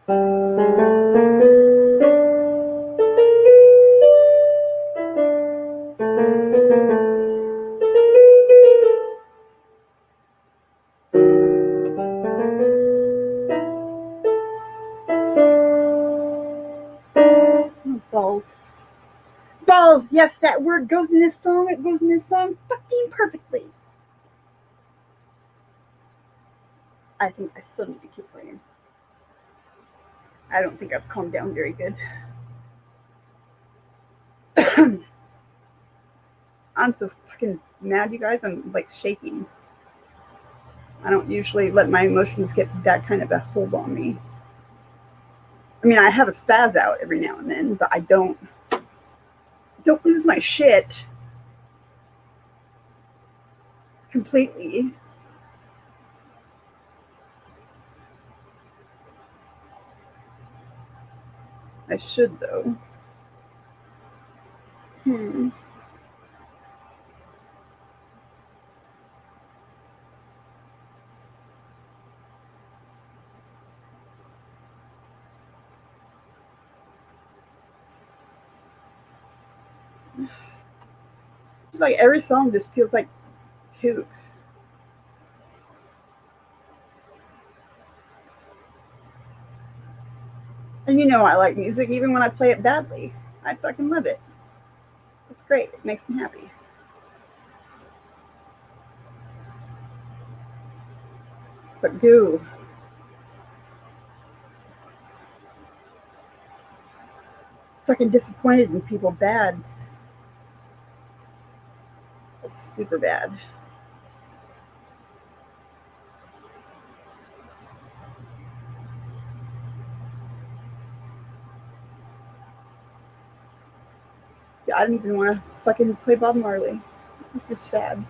Balls. Balls! Yes, that word goes in this song. It goes in this song fucking perfectly. I think I still need to keep playing. I don't think I've calmed down very good. I'm so fucking mad, you guys. I'm like shaking. I don't usually let my emotions get that kind of a hold on me. I mean, I have a spaz out every now and then, but I don't lose my shit completely. I should, though. Like every song just feels like poop. And you know I like music even when I play it badly. I fucking love it. It's great. It makes me happy. But goo. Fucking disappointed in people bad. It's super bad. Yeah, I don't even want to fucking play Bob Marley. This is sad.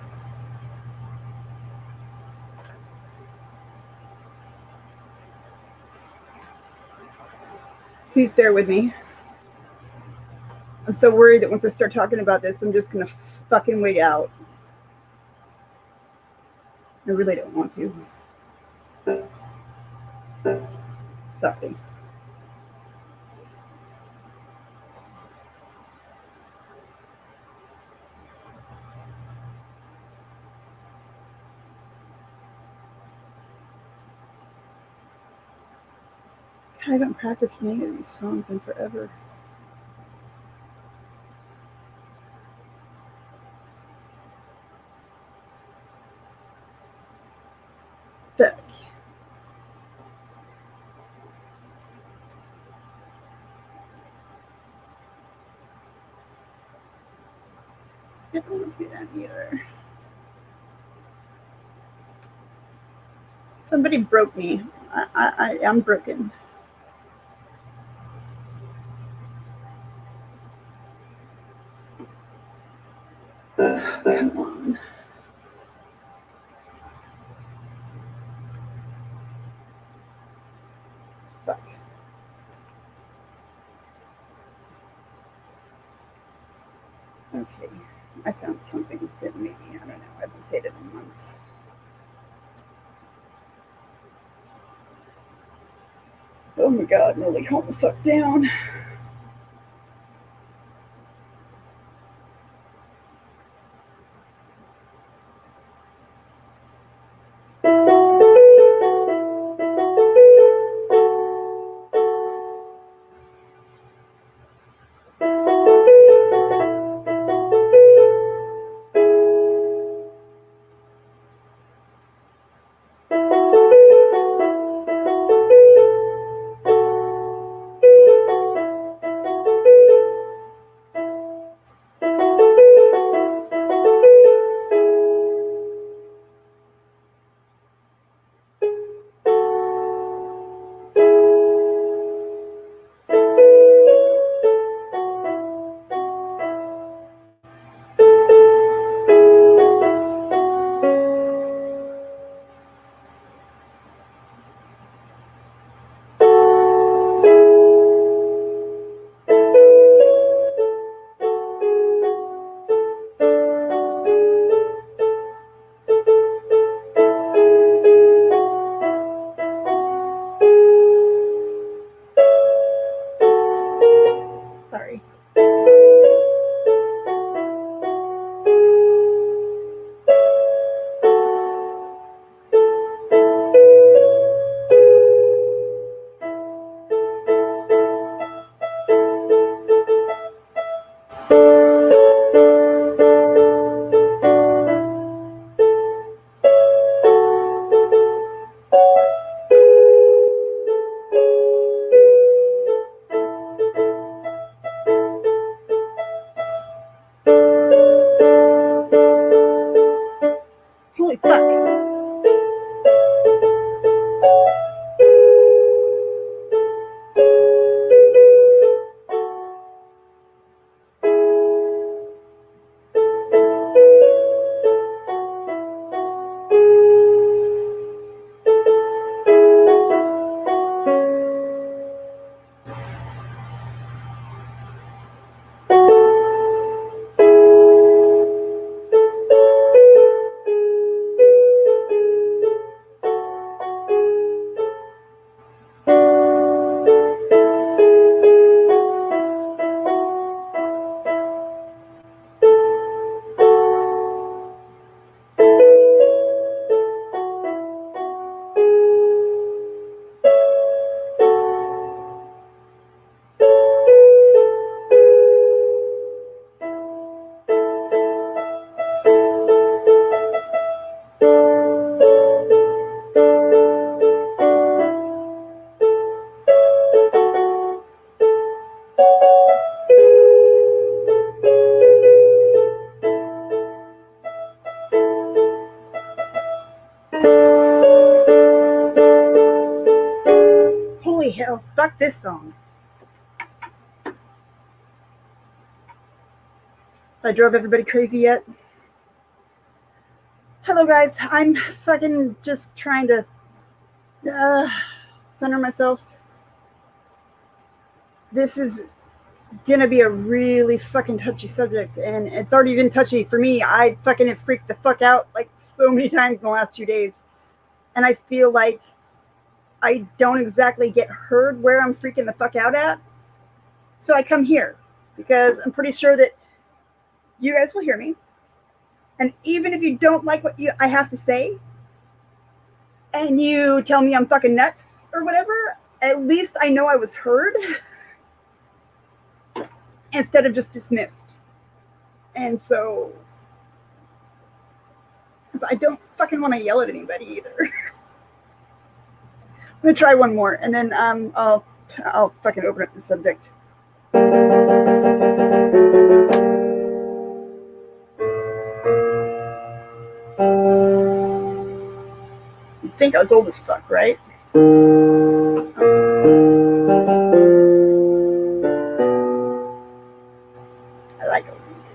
Please bear with me. I'm so worried that once I start talking about this, I'm just gonna fucking wig out. I really don't want to. Sorry. I haven't practiced any of these songs in forever. But I don't want to do that either. Somebody broke me. I'm broken. Come on. Fuck. Okay. I found something that maybe, I don't know, I haven't played it in months. Oh my god, Molly, calm the fuck down. Holy hell, fuck this song. I drove everybody crazy yet? Hello guys, I'm fucking just trying to center myself. This is gonna be a really fucking touchy subject, and it's already been touchy for me. I fucking have freaked the fuck out like so many times in the last 2 days, and I feel like I don't exactly get heard where I'm freaking the fuck out at. So I come here because I'm pretty sure that you guys will hear me. And even if you don't like what I have to say, and you tell me I'm fucking nuts or whatever, at least I know I was heard instead of just dismissed. And so I don't fucking want to yell at anybody either. I'm gonna try one more, and then I'll fucking open up the subject. You think I was old as fuck, right? I like old music.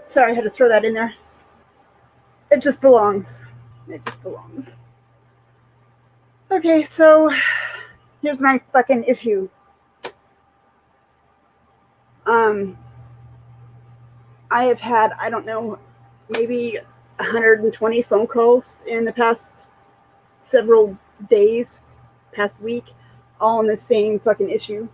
Sorry, I had to throw that in there. It just belongs. It just belongs. Okay, so here's my fucking issue. I have had, I don't know, maybe 120 phone calls in the past several days, past week, all on the same fucking issue.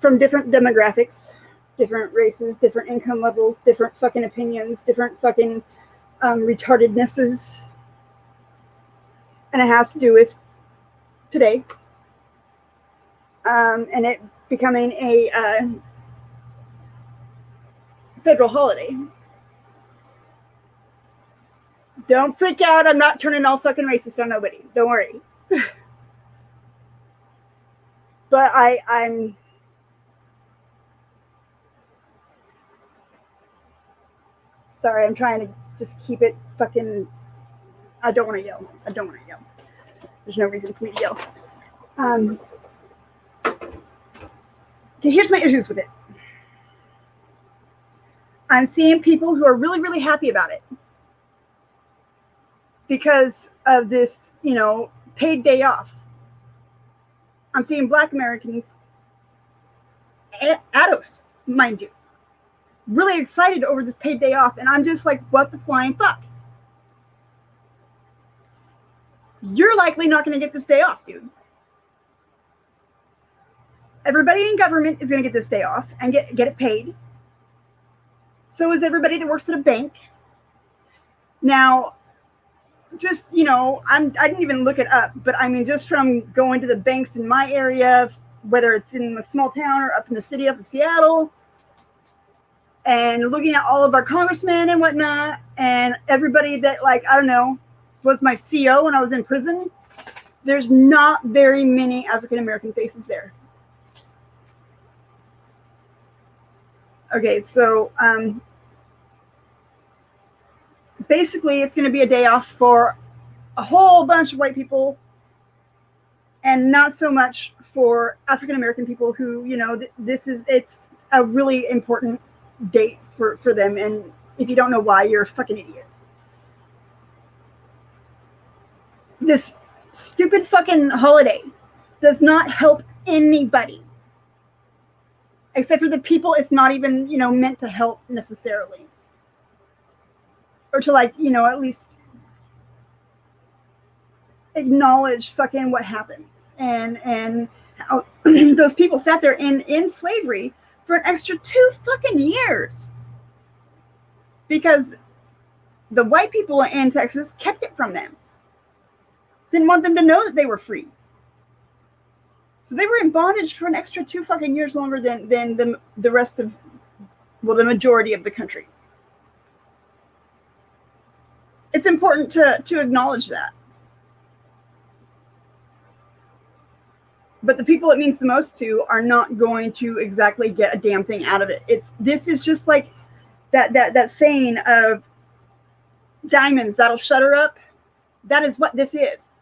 From different demographics, different races, different income levels, different fucking opinions, different fucking retardednesses. And it has to do with today. And it becoming a federal holiday. Don't freak out. I'm not turning all fucking racist on nobody. Don't worry. But I'm sorry. I'm trying to just keep it fucking. I don't want to yell. I don't want to yell. There's no reason for me to yell. Okay, here's my issues with it. I'm seeing people who are really, really happy about it because of this, paid day off. I'm seeing Black Americans, ADOS, mind you, really excited over this paid day off. And I'm just like, what the flying fuck? You're likely not going to get this day off, dude. Everybody in government is going to get this day off and get it paid. So is everybody that works at a bank. Now, just, I didn't even look it up, but I mean, just from going to the banks in my area, whether it's in a small town or up in the city, up in Seattle, and looking at all of our congressmen and whatnot, and everybody that, like, I don't know, was my CO when I was in prison, there's not very many African-American faces there. Okay, so basically it's going to be a day off for a whole bunch of white people and not so much for African-American people who, it's a really important date for them. And if you don't know why, you're a fucking idiot. This stupid fucking holiday does not help anybody. Except for the people it's not even, meant to help necessarily. Or to, like, at least acknowledge fucking what happened. And how those people sat there in slavery for an extra 2 fucking years. Because the white people in Texas kept it from them. Didn't want them to know that they were free. So they were in bondage for an extra 2 fucking years longer than the rest of, the majority of the country. It's important to acknowledge that. But the people it means the most to are not going to exactly get a damn thing out of it. This is just like that saying of diamonds that'll shut her up. That is what this is.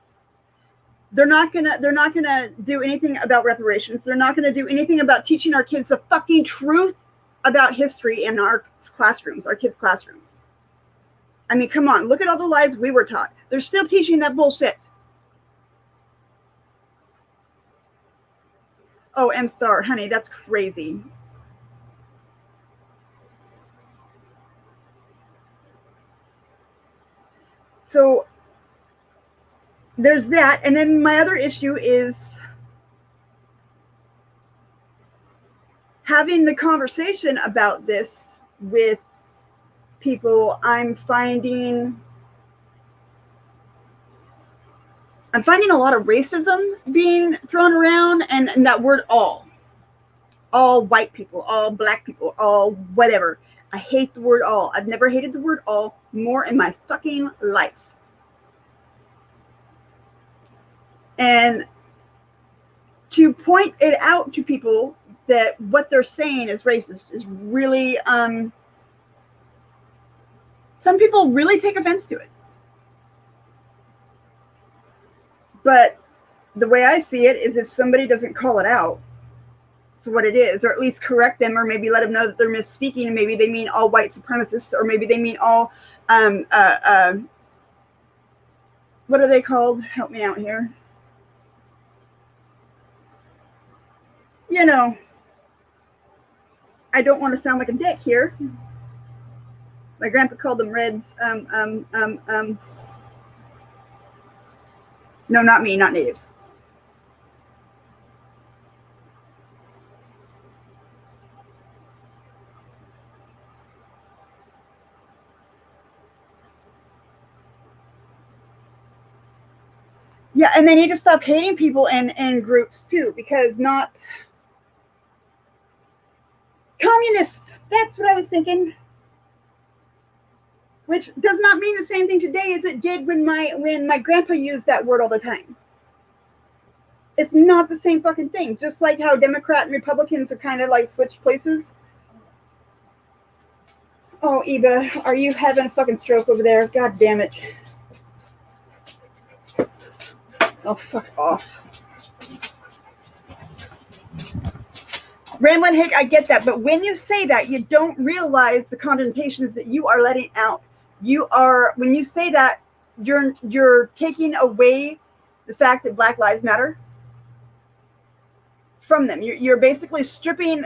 They're not gonna do anything about reparations. They're not gonna do anything about teaching our kids the fucking truth about history in our classrooms, our kids' classrooms. I mean, come on, look at all the lies we were taught. They're still teaching that bullshit. Oh, M-Star, honey, that's crazy. So there's that. And then my other issue is having the conversation about this with people. I'm finding a lot of racism being thrown around, and that word all white people, all black people, all whatever. I hate the word all. I've never hated the word all more in my fucking life. And to point it out to people that what they're saying is racist is really, some people really take offense to it. But the way I see it is if somebody doesn't call it out for what it is, or at least correct them, or maybe let them know that they're misspeaking, and maybe they mean all white supremacists, or maybe they mean all, what are they called? Help me out here. I don't want to sound like a dick here. My grandpa called them Reds. No, not me, not natives. Yeah, and they need to stop hating people in groups too, because not communists. That's what I was thinking. Which does not mean the same thing today as it did when my grandpa used that word all the time. It's not the same fucking thing. Just like how Democrat and Republicans are kind of like switched places. Oh, Eva, are you having a fucking stroke over there? God damn it. Oh, fuck off. Ramblin' Hick, I get that, but when you say that, you don't realize the connotations that you are letting out. When you say that, you're taking away the fact that Black Lives Matter from them. You're basically stripping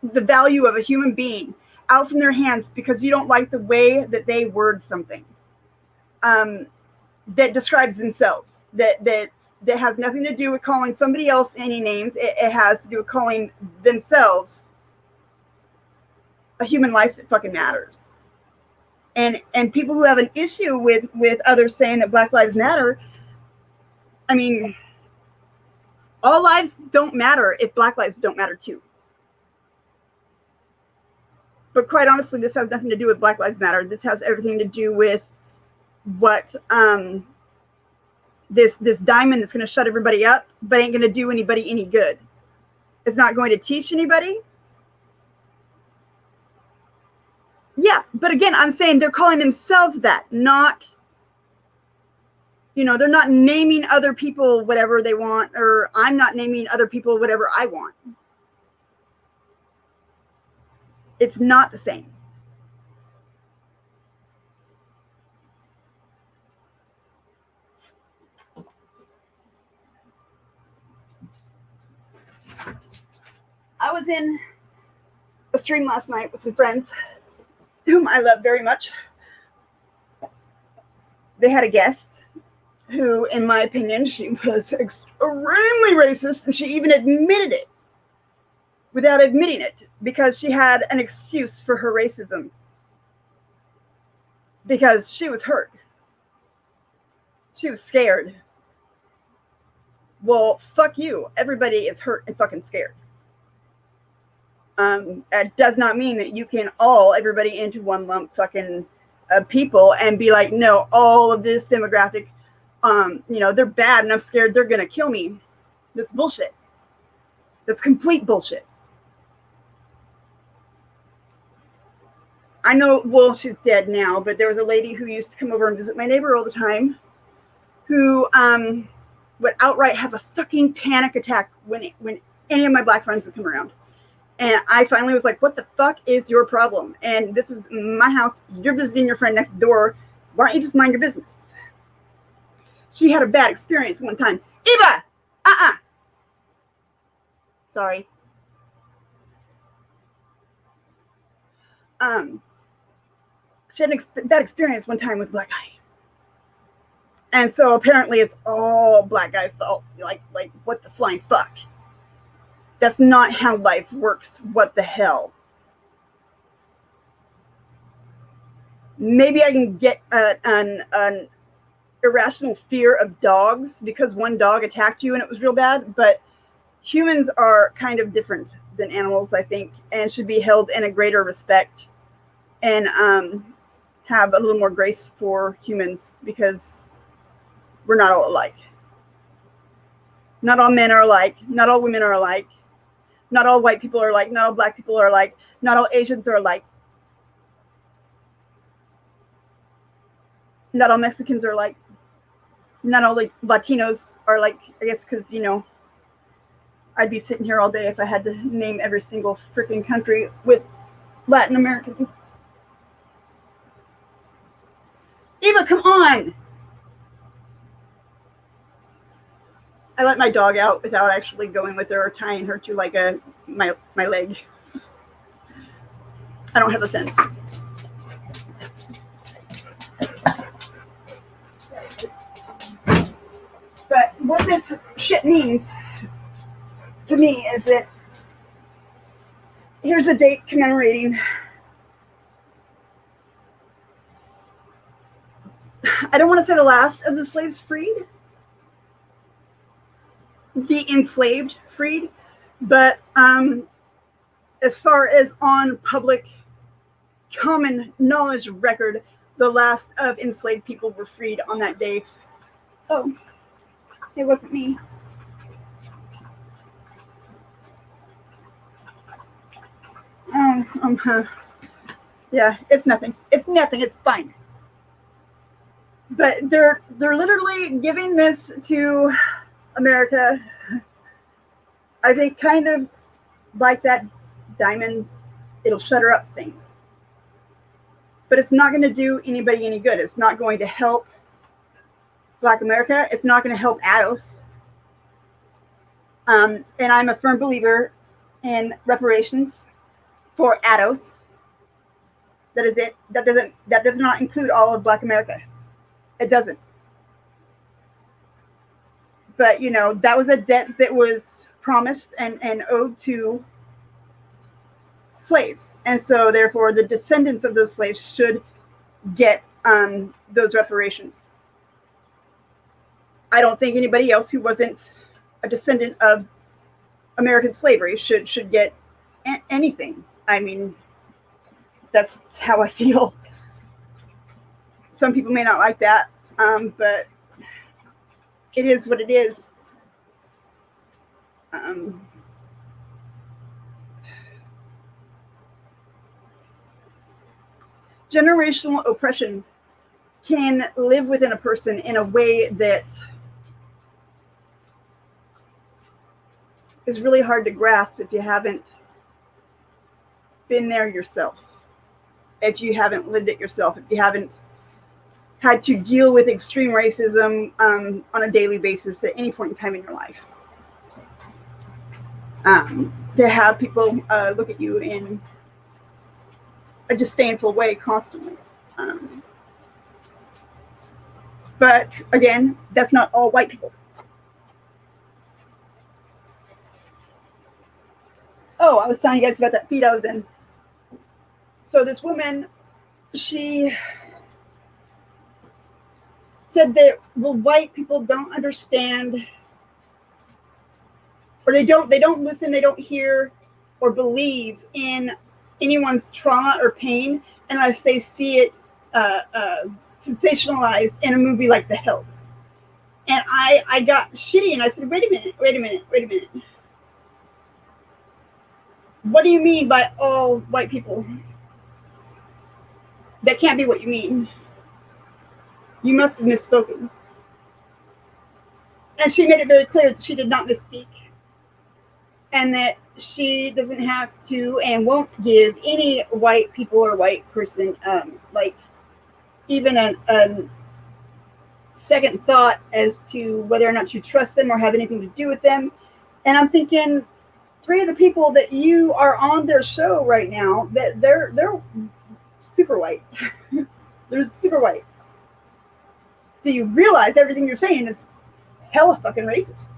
the value of a human being out from their hands because you don't like the way that they word something that describes themselves. That has nothing to do with calling somebody else any names. It has to do with calling themselves a human life that fucking matters. And people who have an issue with others saying that Black Lives Matter, I mean, all lives don't matter if Black lives don't matter too. But quite honestly, this has nothing to do with Black Lives Matter. This has everything to do with what this diamond that's going to shut everybody up, but ain't going to do anybody any good. It's not going to teach anybody. Yeah, but again, I'm saying they're calling themselves that, not, they're not naming other people whatever they want, or I'm not naming other people whatever I want. It's not the same. I was in a stream last night with some friends whom I love very much. They had a guest who, in my opinion, she was extremely racist, and she even admitted it without admitting it because she had an excuse for her racism because she was hurt. She was scared. Well, fuck you. Everybody is hurt and fucking scared. It does not mean that you can everybody into one lump fucking people and be like, no, all of this demographic, they're bad and I'm scared they're going to kill me. That's bullshit. That's complete bullshit. I know, well, she's dead now, but there was a lady who used to come over and visit my neighbor all the time who would outright have a fucking panic attack when any of my Black friends would come around. And I finally was like, what the fuck is your problem? And this is my house. You're visiting your friend next door. Why don't you just mind your business? She had a bad experience one time. Eva! Sorry. She had a bad experience one time with a Black guy. And so apparently it's all Black guys' fault. Like what the flying fuck? That's not how life works. What the hell? Maybe I can get an irrational fear of dogs because one dog attacked you and it was real bad. But humans are kind of different than animals, I think, and should be held in a greater respect and have a little more grace for humans because we're not all alike. Not all men are alike. Not all women are alike. Not all white people are alike. Not all Black people are alike. Not all Asians are alike. Not all Mexicans are alike. Not all Latinos are alike, I guess, because, I'd be sitting here all day if I had to name every single freaking country with Latin Americans. Eva, come on! I let my dog out without actually going with her or tying her to like my leg. I don't have a fence. But what this shit means to me is that here's a date commemorating, I don't want to say the last of the slaves freed, the enslaved freed, but as far as on public common knowledge record, the last of enslaved people were freed on that day. Oh, it wasn't me. Yeah, it's nothing. It's nothing. It's fine. But they're literally giving this to America. I think kind of like that diamond, it'll shut her up thing. But it's not going to do anybody any good. It's not going to help Black America. It's not going to help ADOS. And I'm a firm believer in reparations for ADOS. That is it. That does not include all of Black America. It doesn't. But, you know, that was a debt that was promised and owed to slaves. And so, therefore, the descendants of those slaves should get those reparations. I don't think anybody else who wasn't a descendant of American slavery should get anything. I mean, that's how I feel. Some people may not like that, but it is what it is. Generational oppression can live within a person in a way that is really hard to grasp if you haven't been there yourself, if you haven't lived it yourself, if you haven't had to deal with extreme racism on a daily basis at any point in time in your life. To have people look at you in a disdainful way constantly. But again, that's not all white people. Oh, I was telling you guys about that feed I was in. So this woman, she said that, well, white people don't understand, or they don't listen, they don't hear or believe in anyone's trauma or pain unless they see it sensationalized in a movie like The Help. And I got shitty and I said, wait a minute. What do you mean by all white people? That can't be what you mean. You must have misspoken. And she made it very clear that she did not misspeak. And that she doesn't have to and won't give any white people or white person like even a second thought as to whether or not you trust them or have anything to do with them. And I'm thinking, three of the people that you are on their show right now, that they're super white. They're super white. Do you realize everything you're saying is hella fucking racist?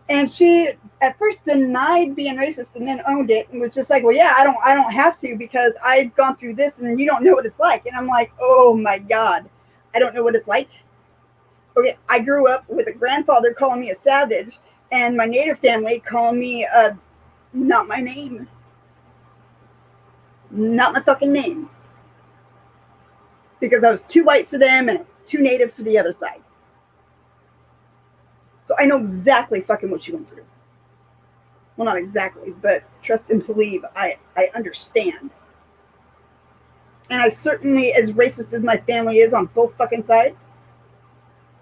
And she at first denied being racist and then owned it and was just like, well, yeah, I don't have to because I've gone through this and you don't know what it's like. And I'm like, oh my God, I don't know what it's like. Okay, I grew up with a grandfather calling me a savage and my native family calling me not my name. Not my fucking name. Because I was too white for them and I was too native for the other side. So I know exactly fucking what you went through. Well, not exactly, but trust and believe, I understand. And I certainly, as racist as my family is on both fucking sides,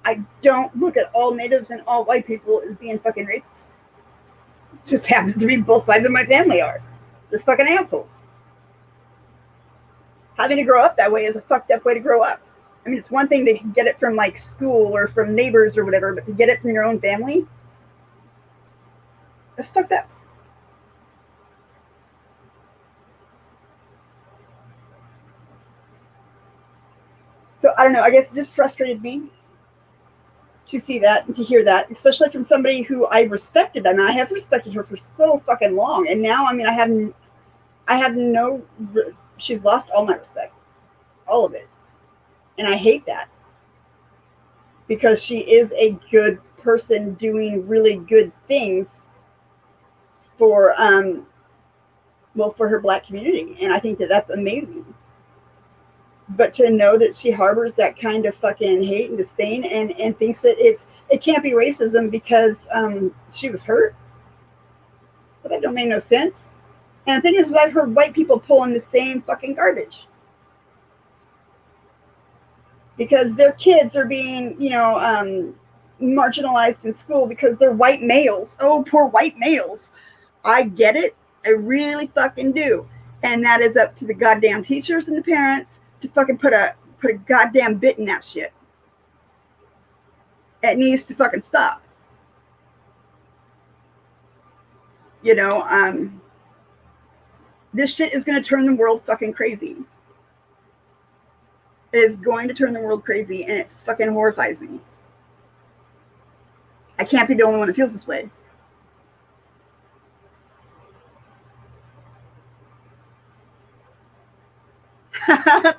I don't look at all natives and all white people as being fucking racist. It just happens to be both sides of my family are. They're fucking assholes. Having to grow up that way is a fucked up way to grow up. I mean, it's one thing to get it from like school or from neighbors or whatever, but to get it from your own family, that's fucked up. So I don't know, I guess it just frustrated me to see that and to hear that, especially from somebody who I respected, and I have respected her for so fucking long. And now, I mean, she's lost all my respect, all of it. And I hate that because she is a good person doing really good things for well, for her Black community. And I think that that's amazing. But to know that she harbors that kind of fucking hate and disdain and thinks that it can't be racism because she was hurt. But that don't make no sense. And the thing is, I've heard white people pulling the same fucking garbage. Because their kids are being, marginalized in school because they're white males. Oh, poor white males. I get it. I really fucking do. And that is up to the goddamn teachers and the parents to fucking put a goddamn bit in that shit. It needs to fucking stop. This shit is going to turn the world fucking crazy. It is going to turn the world crazy, and it fucking horrifies me. I can't be the only one that feels this way.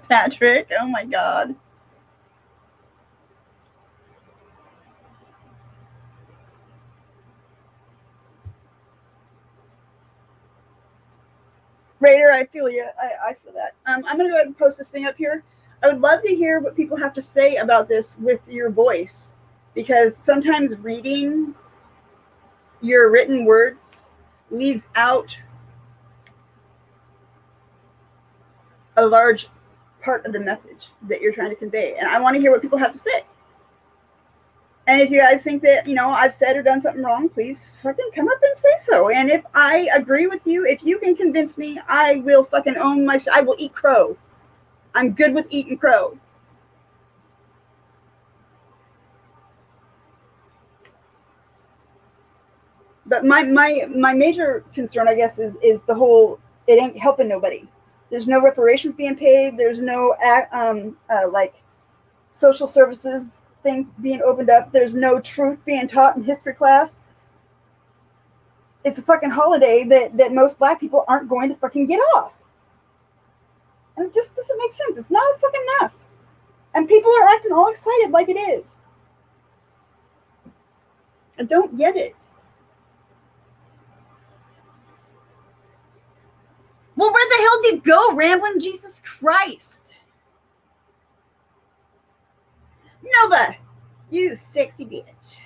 Patrick, oh my God. Raider, I feel you. I feel that. I'm going to go ahead and post this thing up here. I would love to hear what people have to say about this with your voice, because sometimes reading your written words leaves out a large part of the message that you're trying to convey. And I want to hear what people have to say. And if you guys think that, I've said or done something wrong, please fucking come up and say so. And if I agree with you, if you can convince me, I will fucking own my I will eat crow. I'm good with eating crow. But my major concern, I guess, is the whole, it ain't helping nobody. There's no reparations being paid. There's no social services things being opened up. There's no truth being taught in history class. It's a fucking holiday that most Black people aren't going to fucking get off. And it just doesn't make sense. It's not fucking enough. And people are acting all excited like it is. I don't get it. Well, where the hell did you go, rambling Jesus Christ? Nova, you sexy bitch.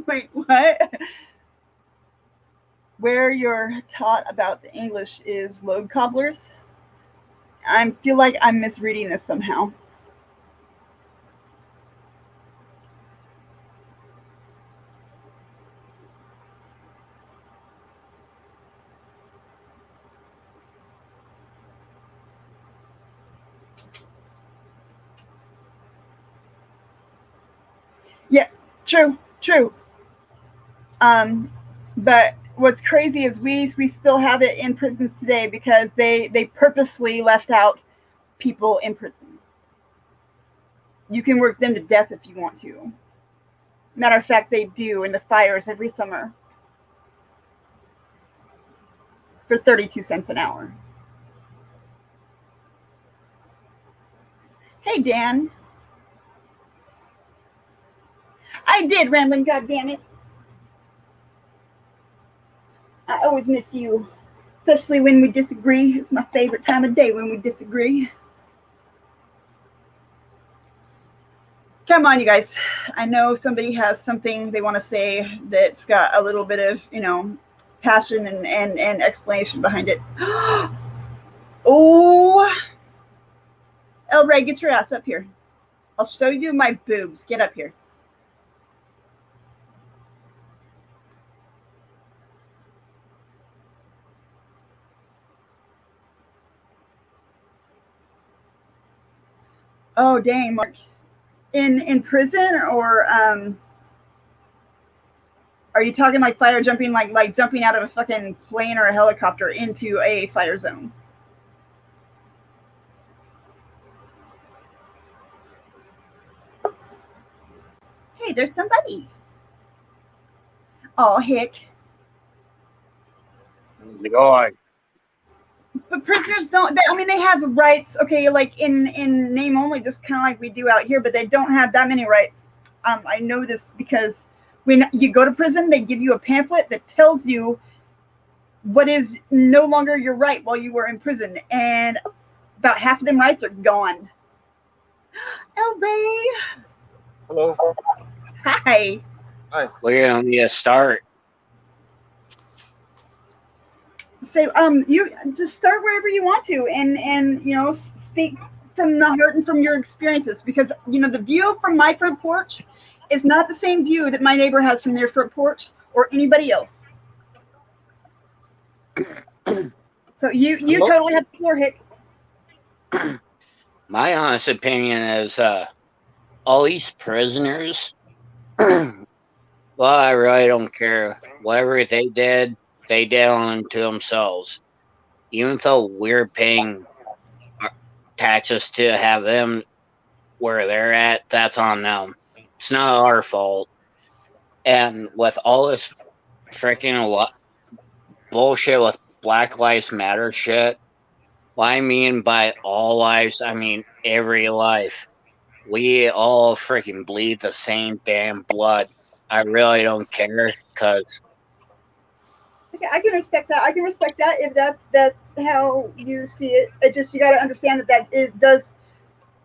Wait, what? Where you're taught about the English is load cobblers? I feel like I'm misreading this somehow. Yeah, true. But what's crazy is we still have it in prisons today because they purposely left out people in prison. You can work them to death if you want to. Matter of fact, they do in the fires every summer for 32 cents an hour. Hey, Dan. I did, rambling, goddammit. I always miss you, especially when we disagree. It's my favorite time of day when we disagree. Come on, you guys. I know somebody has something they want to say that's got a little bit of, passion and explanation behind it. Oh, El Ray, get your ass up here. I'll show you my boobs. Get up here. Oh, dang, Mark. In prison, or are you talking like fire jumping, like jumping out of a fucking plane or a helicopter into a fire zone? Hey, there's somebody. Oh, heck. How's it going? But prisoners don't. They have rights. Okay, like in name only, just kind of like we do out here. But they don't have that many rights. I know this because when you go to prison, they give you a pamphlet that tells you what is no longer your right while you were in prison, and about half of them rights are gone. LB. Hello. Hi. Hi. We're gonna need a start. So you just start wherever you want to, and speak from the heart and from your experiences, because the view from my front porch is not the same view that my neighbor has from their front porch or anybody else. So you totally have the floor, Hick. My honest opinion is all these prisoners, well, I really don't care. Whatever they did unto themselves. Even though we're paying taxes to have them where they're at, that's on them. It's not our fault. And with all this freaking bullshit with Black Lives Matter shit, what I mean by all lives, I mean every life. We all freaking bleed the same damn blood. I really don't care, because Okay, I can respect that. I can respect that if that's how you see it. It just, you got to understand that does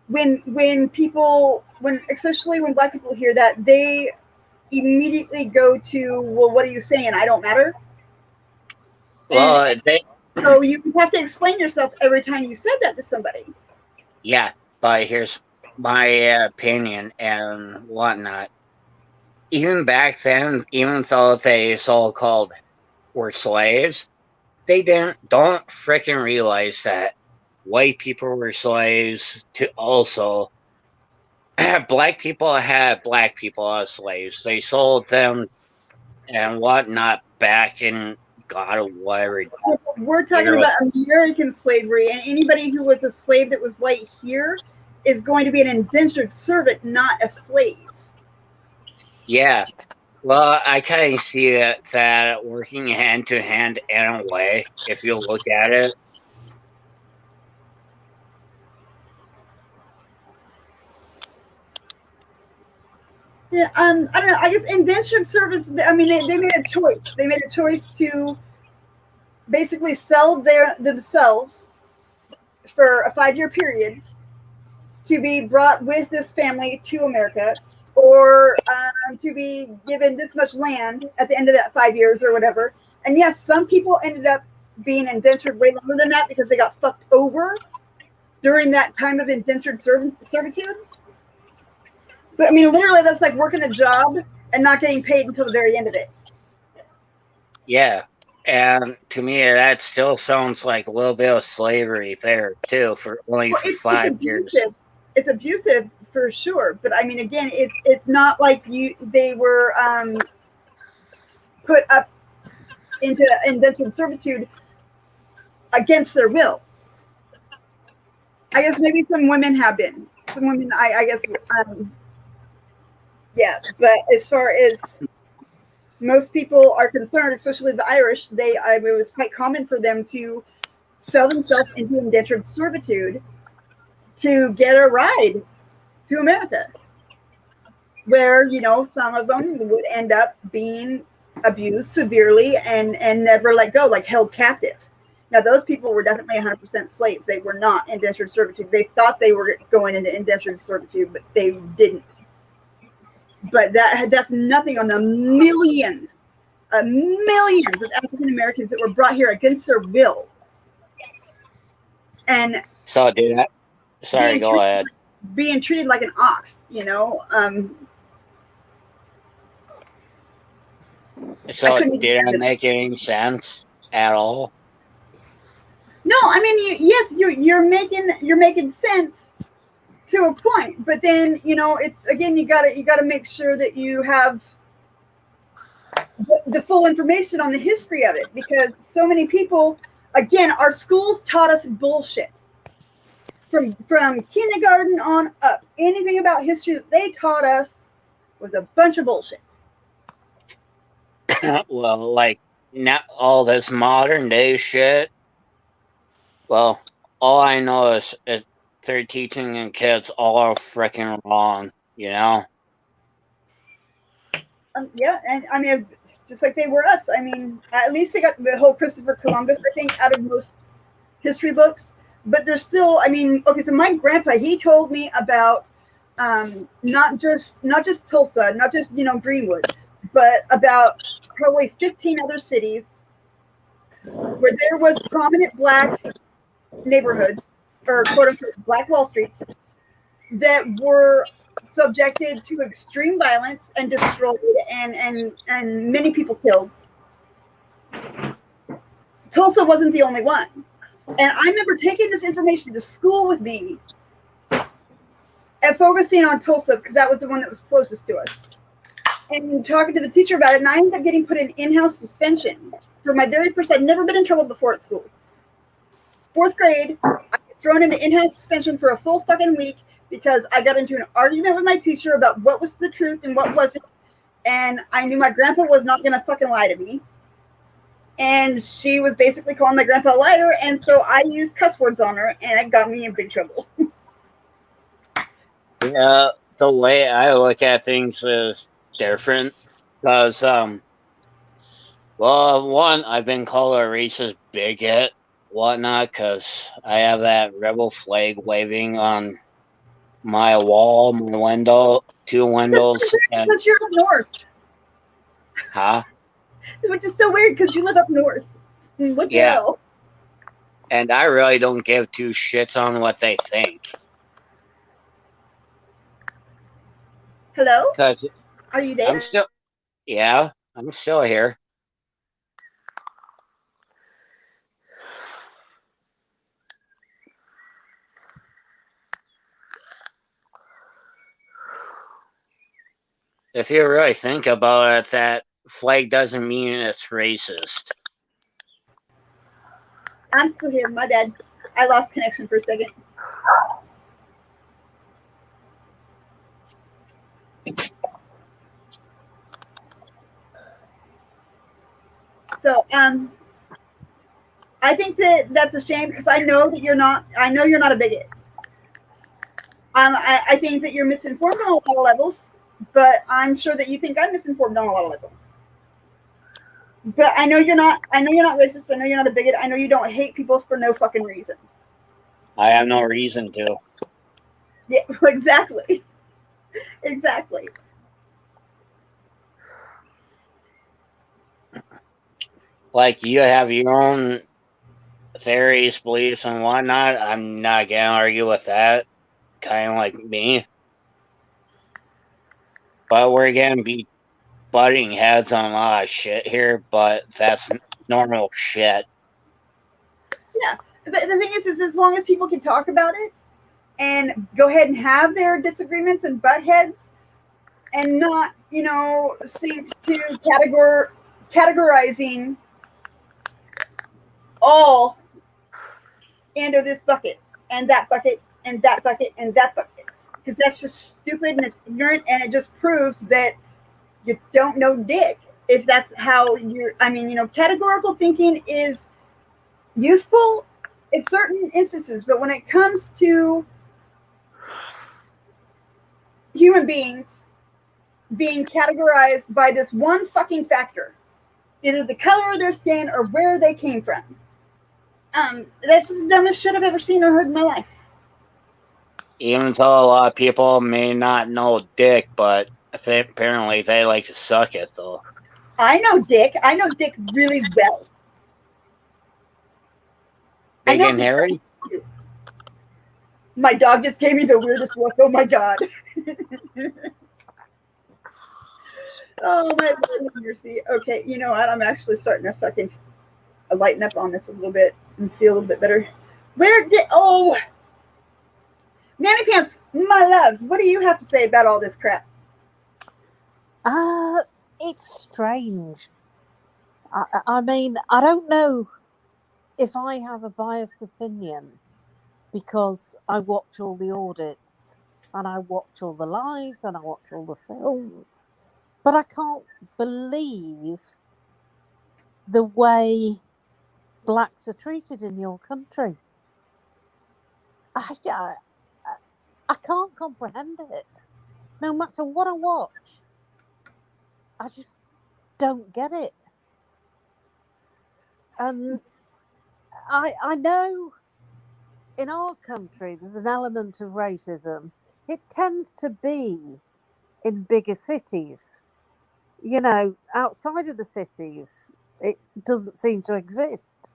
when people, especially when Black people hear that, they immediately go to, well, what are you saying? I don't matter. well, So you have to explain yourself every time you said that to somebody. yeah, but here's my opinion and whatnot. Even back then, even though they so-called were slaves, they don't freaking realize that white people were slaves to also. Black people had black people as slaves. They sold them and whatnot back in God, whatever. We're talking about American slavery, and anybody who was a slave that was white here is going to be an indentured servant, not a slave. Yeah. Well, I kind of see that working hand to hand in a way, if you look at it. Yeah, I don't know. I guess indentured service. I mean, they made a choice. They made a choice to basically sell themselves for a 5-year period to be brought with this family to America, or to be given this much land at the end of that 5 years or whatever. And yes, some people ended up being indentured way longer than that because they got fucked over during that time of indentured servitude. But I mean, literally, that's like working a job and not getting paid until the very end of it. Yeah. And to me, that still sounds like a little bit of slavery there, too, for only 5 years. It's abusive for sure. But I mean, again, it's not like they were put up into indentured servitude against their will. I guess maybe some women have been. Some women, I guess, yeah. But as far as most people are concerned, especially the Irish, it was quite common for them to sell themselves into indentured servitude to get a ride to America, where some of them would end up being abused severely and never let go, like held captive. Now, those people were definitely 100% slaves. They were not indentured servitude. They thought they were going into indentured servitude, but they didn't. But that's nothing on the millions of African Americans that were brought here against their will. And so, did that? Sorry, go ahead. Being treated like an ox, So, did that make any sense at all? No, I mean, yes, you're making sense to a point, but then it's, again, you gotta make sure that you have the full information on the history of it, because so many people, again, our schools taught us bullshit from kindergarten on up. Anything about history that they taught us was a bunch of bullshit. Well, like not all this modern day shit. Well, all I know is they're teaching the kids all freaking wrong, you know? Yeah, and I mean, just like they were us. I mean, at least they got the whole Christopher Columbus, I think, out of most history books. But there's still, I mean, okay. So my grandpa, he told me about not just Tulsa, not just Greenwood, but about probably 15 other cities where there was prominent black neighborhoods or quote unquote black Wall Streets that were subjected to extreme violence and destroyed and many people killed. Tulsa wasn't the only one. And I remember taking this information to school with me and focusing on Tulsa because that was the one that was closest to us. And talking to the teacher about it, and I ended up getting put in in-house suspension for my very first. I'd never been in trouble before at school. 4th grade, I got thrown into in-house suspension for a full fucking week because I got into an argument with my teacher about what was the truth and what wasn't. And I knew my grandpa was not going to fucking lie to me. And she was basically calling my grandpa a liar. And so I used cuss words on her, and it got me in big trouble. Yeah, the way I look at things is different. Because, well, one, I've been called a racist bigot, whatnot, because I have that rebel flag waving on my wall, my window, 2 windows, and Because you're up north, huh? which is so weird because you live up north. What the Yeah, hell? and I really don't give 2 shits on what they think. Hello? Because Are you there? I'm still, yeah, I'm still here. If you really think about it, that flag doesn't mean it's racist. I'm still here. My bad. I lost connection for a second. So, I think that that's a shame because I know that you're not. I know you're not a bigot. I think that you're misinformed on a lot of levels, but I'm sure that you think I'm misinformed on a lot of levels. But I know you're not. I know you're not racist. I know you're not a bigot. I know you don't hate people for no fucking reason. I have no reason to. Yeah, exactly. Exactly. Like, you have your own theories, beliefs, and whatnot. I'm not gonna argue with that. Kind of like me. But we're gonna be butting heads on a lot of shit here, but that's normal shit. Yeah. But the thing is as long as people can talk about it and go ahead and have their disagreements and butt heads and not, sink to categorizing all into this bucket and that bucket and that bucket and that bucket. Because that's just stupid and it's ignorant and it just proves that you don't know dick. If that's how categorical thinking is useful in certain instances, but when it comes to human beings being categorized by this one fucking factor, either the color of their skin or where they came from, that's just the dumbest shit I've ever seen or heard in my life. Even though a lot of people may not know dick, but apparently they like to suck it, though. I know dick. I know dick really well. Big and hairy? My dog just gave me the weirdest look. Oh my god. Oh my Lord have mercy. Okay, you know what? I'm actually starting to fucking lighten up on this a little bit and feel a little bit better. Manny Pants, my love, what do you have to say about all this crap? It's strange. I mean, I don't know if I have a biased opinion because I watch all the audits and I watch all the lives and I watch all the films, but I can't believe the way blacks are treated in your country. I, I can't comprehend it. No matter what I watch, I just don't get it. And I know in our country there's an element of racism. It tends to be in bigger cities. You know, outside of the cities, it doesn't seem to exist.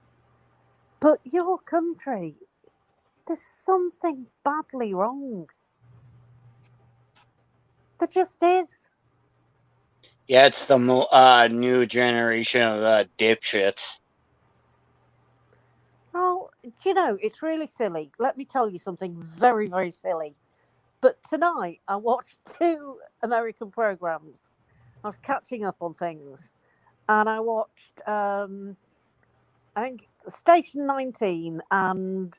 But your country, there's something badly wrong. There just is. Yeah, it's the new generation of dipshits. Oh, you know, it's really silly. Let me tell you something very, very silly. But tonight I watched 2 American programs. I was catching up on things. And I watched, I think, Station 19 and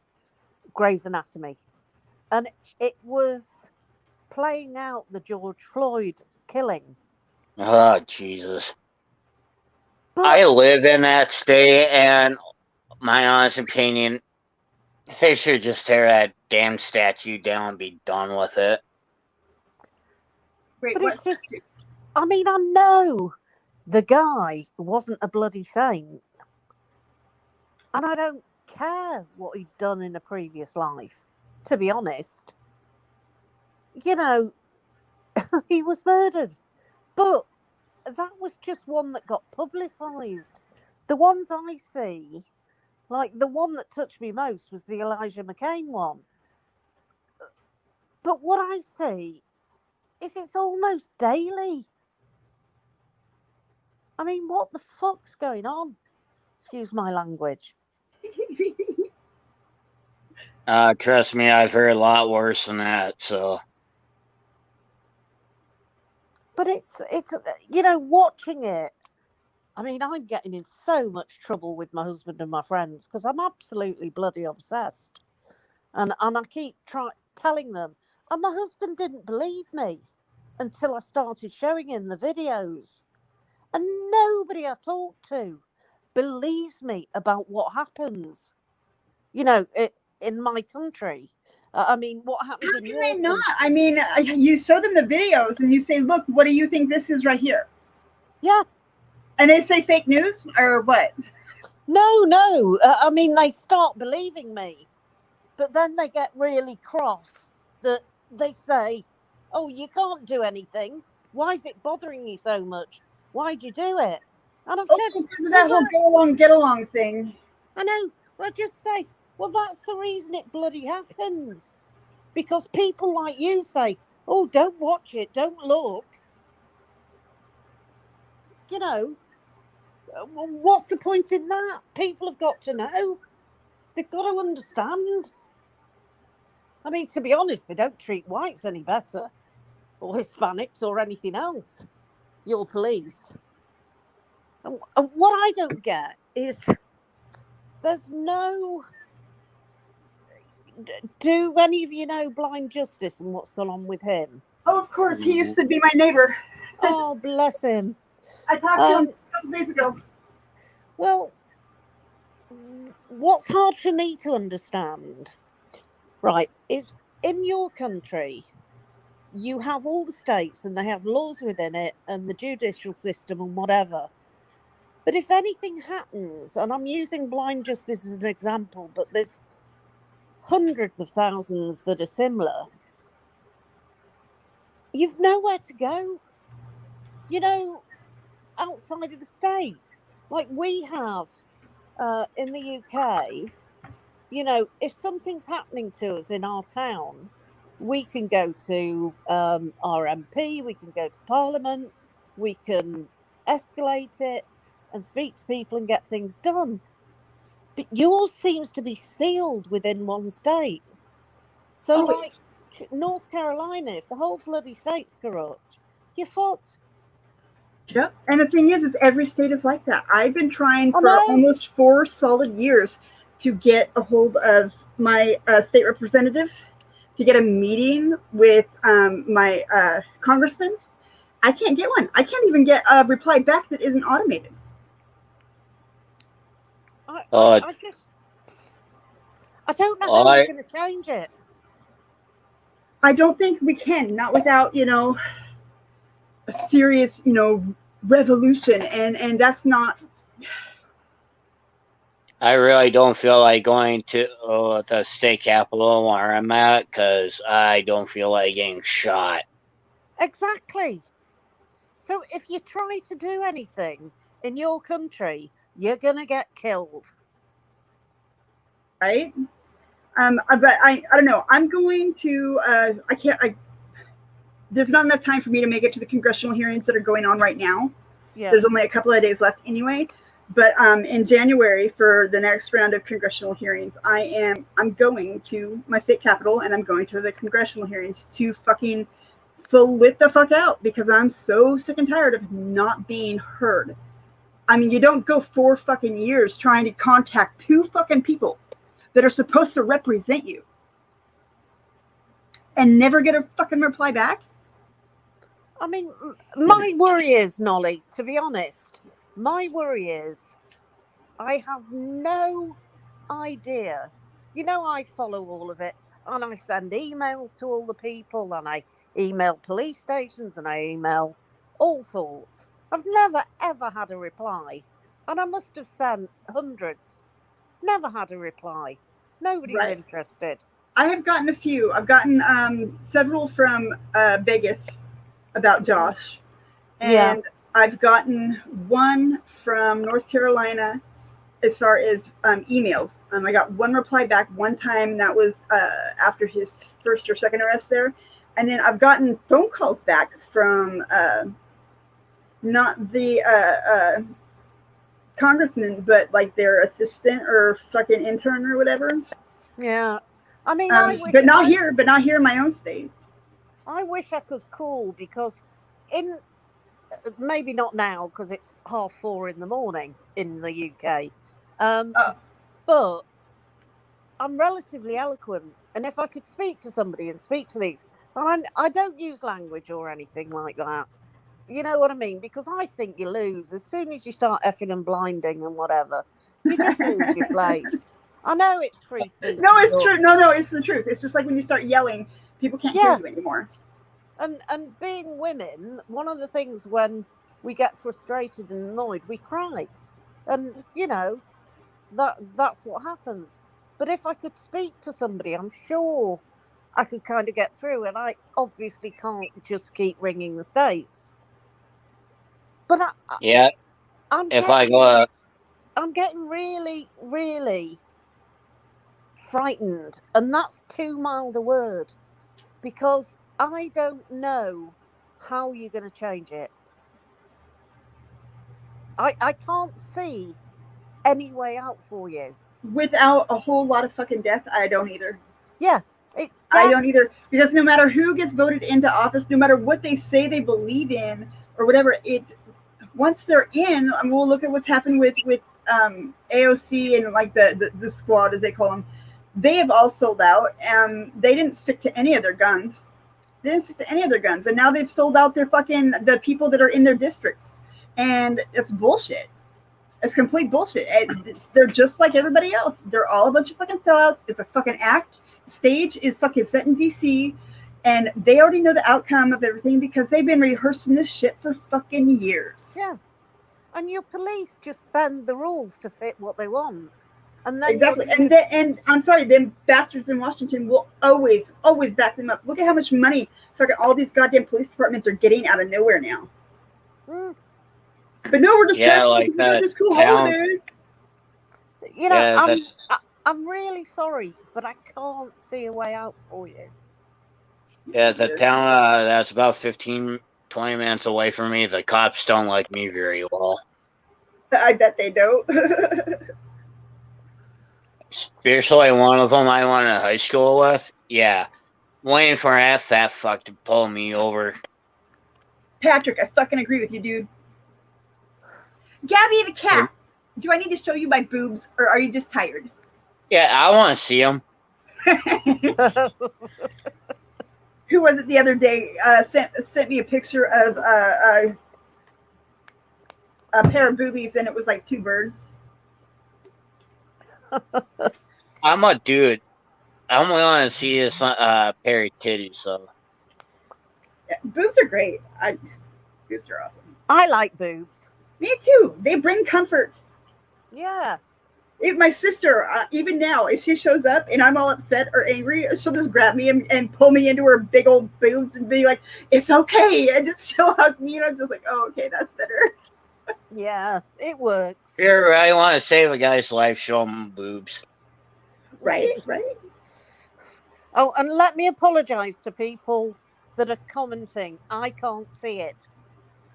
Grey's Anatomy. And it was playing out the George Floyd killing. Oh, Jesus. But I live in that state, and my honest opinion, they should just tear that damn statue down and be done with it. Wait, but what? it's just, I mean, I know the guy wasn't a bloody saint. And I don't care what he'd done in a previous life, to be honest. You know, he was murdered. But that was just one that got publicised. The ones I see, like the one that touched me most was the Elijah McCain one. But what I see is it's almost daily. I mean, what the fuck's going on? Excuse my language. Trust me, I've heard a lot worse than that, so. But it's you know, watching it, I mean, I'm getting in so much trouble with my husband and my friends because I'm absolutely bloody obsessed. And I keep telling them, and my husband didn't believe me until I started showing him the videos. And nobody I talk to believes me about what happens, you know, in my country. I mean, what happens How in can your they not? country? I mean, you show them the videos and you say, look, what do you think this is right here? Yeah. And they say fake news or what? No. I mean, they start believing me, but then they get really cross that they say, oh, you can't do anything. Why is it bothering you so much? Why'd you do it? And I've said, Because of that whole get along thing. I know. Well, just say, well, that's the reason it bloody happens. Because people like you say, oh, don't watch it, don't look. You know, what's the point in that? People have got to know. They've got to understand. I mean, to be honest, they don't treat whites any better, or Hispanics, or anything else. Your police. And what I don't get is there's no. Do any of you know Blind Justice and what's gone on with him? Oh, of course. He used to be my neighbor. Oh, bless him. I talked to him a couple days ago. Well, what's hard for me to understand, right, is in your country, you have all the states and they have laws within it and the judicial system and whatever. But if anything happens, and I'm using Blind Justice as an example, but there's hundreds of thousands that are similar, you've nowhere to go, you know, outside of the state. Like we have in the UK, you know, if something's happening to us in our town, we can go to our MP, we can go to Parliament, we can escalate it and speak to people and get things done. But yours seems to be sealed within one state. So, like North Carolina, if the whole bloody state's corrupt, you're fucked. Yep. And the thing is every state is like that. I've been trying for know. almost 4 solid years to get a hold of my state representative, to get a meeting with my congressman. I can't get one. I can't even get a reply back that isn't automated. I don't know how we're going to change it. I don't think we can, not without, a serious, revolution. And that's not. I really don't feel like going to the state capitol where I'm at because I don't feel like getting shot. Exactly. So if you try to do anything in your country, you're going to get killed. Right? But I don't know. I'm going to, there's not enough time for me to make it to the congressional hearings that are going on right now. Yeah. There's only a couple of days left anyway. But in January, for the next round of congressional hearings, I'm going to my state capital, and I'm going to the congressional hearings to fucking flip the fuck out, because I'm so sick and tired of not being heard. I mean, you don't go 4 fucking years trying to contact 2 fucking people that are supposed to represent you and never get a fucking reply back. I mean, my worry is, Nolly, to be honest, my worry is I have no idea. I follow all of it, and I send emails to all the people, and I email police stations, and I email all sorts. I've never, ever had a reply, and I must have sent hundreds. Never had a reply. Nobody's interested. I have gotten a few. I've gotten several from Vegas about Josh. And I've gotten one from North Carolina as far as emails. I got one reply back one time. That was after his first or second arrest there. And then I've gotten phone calls back from not the congressman, but like their assistant or fucking intern or whatever. Yeah. I mean, but not here in my own state. I wish I could call, because maybe not now because it's 4:30 in the morning in the UK. But I'm relatively eloquent, and if I could speak to somebody and speak to these, and I don't use language or anything like that. You know what I mean? Because I think you lose as soon as you start effing and blinding and whatever. You just lose your place. I know it's free speech. No, it's true. No, it's the truth. It's just like when you start yelling, people can't hear you anymore. And being women, one of the things when we get frustrated and annoyed, we cry. And, that's what happens. But if I could speak to somebody, I'm sure I could kind of get through. And I obviously can't just keep ringing the States. But I'm getting really, really frightened. And that's too mild a word, because I don't know how you're going to change it. I can't see any way out for you. Without a whole lot of fucking death, I don't either. Yeah. I don't either, because no matter who gets voted into office, no matter what they say they believe in or whatever, it's once they're in, we'll look at what's happened with AOC and like the squad, as they call them. They have all sold out, and they didn't stick to any of their guns. And now they've sold out the people that are in their districts, and it's bullshit. It's complete bullshit. They're just like everybody else. They're all a bunch of fucking sellouts. It's a fucking act. The stage is fucking set in DC, and they already know the outcome of everything because they've been rehearsing this shit for fucking years. Yeah. And your police just bend the rules to fit what they want. And then exactly. And I'm sorry, them bastards in Washington will always back them up. Look at how much money fucking all these goddamn police departments are getting out of nowhere now. Mm. But no, we're just like that. This cool holiday. I'm really sorry, but I can't see a way out for you. Yeah, the town that's about 15, 20 minutes away from me, the cops don't like me very well. I bet they don't. Especially one of them I went to high school with. Yeah. Waiting for that fat fuck to pull me over. Patrick, I fucking agree with you, dude. Gabby the cat. Do I need to show you my boobs, or are you just tired? Yeah, I want to see them. Who was it the other day? Sent me a picture of a pair of boobies, and it was like 2 birds. I I'm a dude. I'm willing to see his pair of titties. So Yeah, boobs are great. Boobs are awesome. I like boobs. Me too. They bring comfort. Yeah. If my sister, even now, if she shows up and I'm all upset or angry, she'll just grab me and pull me into her big old boobs and be like, "It's okay," and just she'll hug me, and I'm just like, "Oh, okay, that's better." Yeah, it works. if you really want to save a guy's life, show him boobs. Right, right. Oh, and let me apologize to people that are commenting. I can't see it.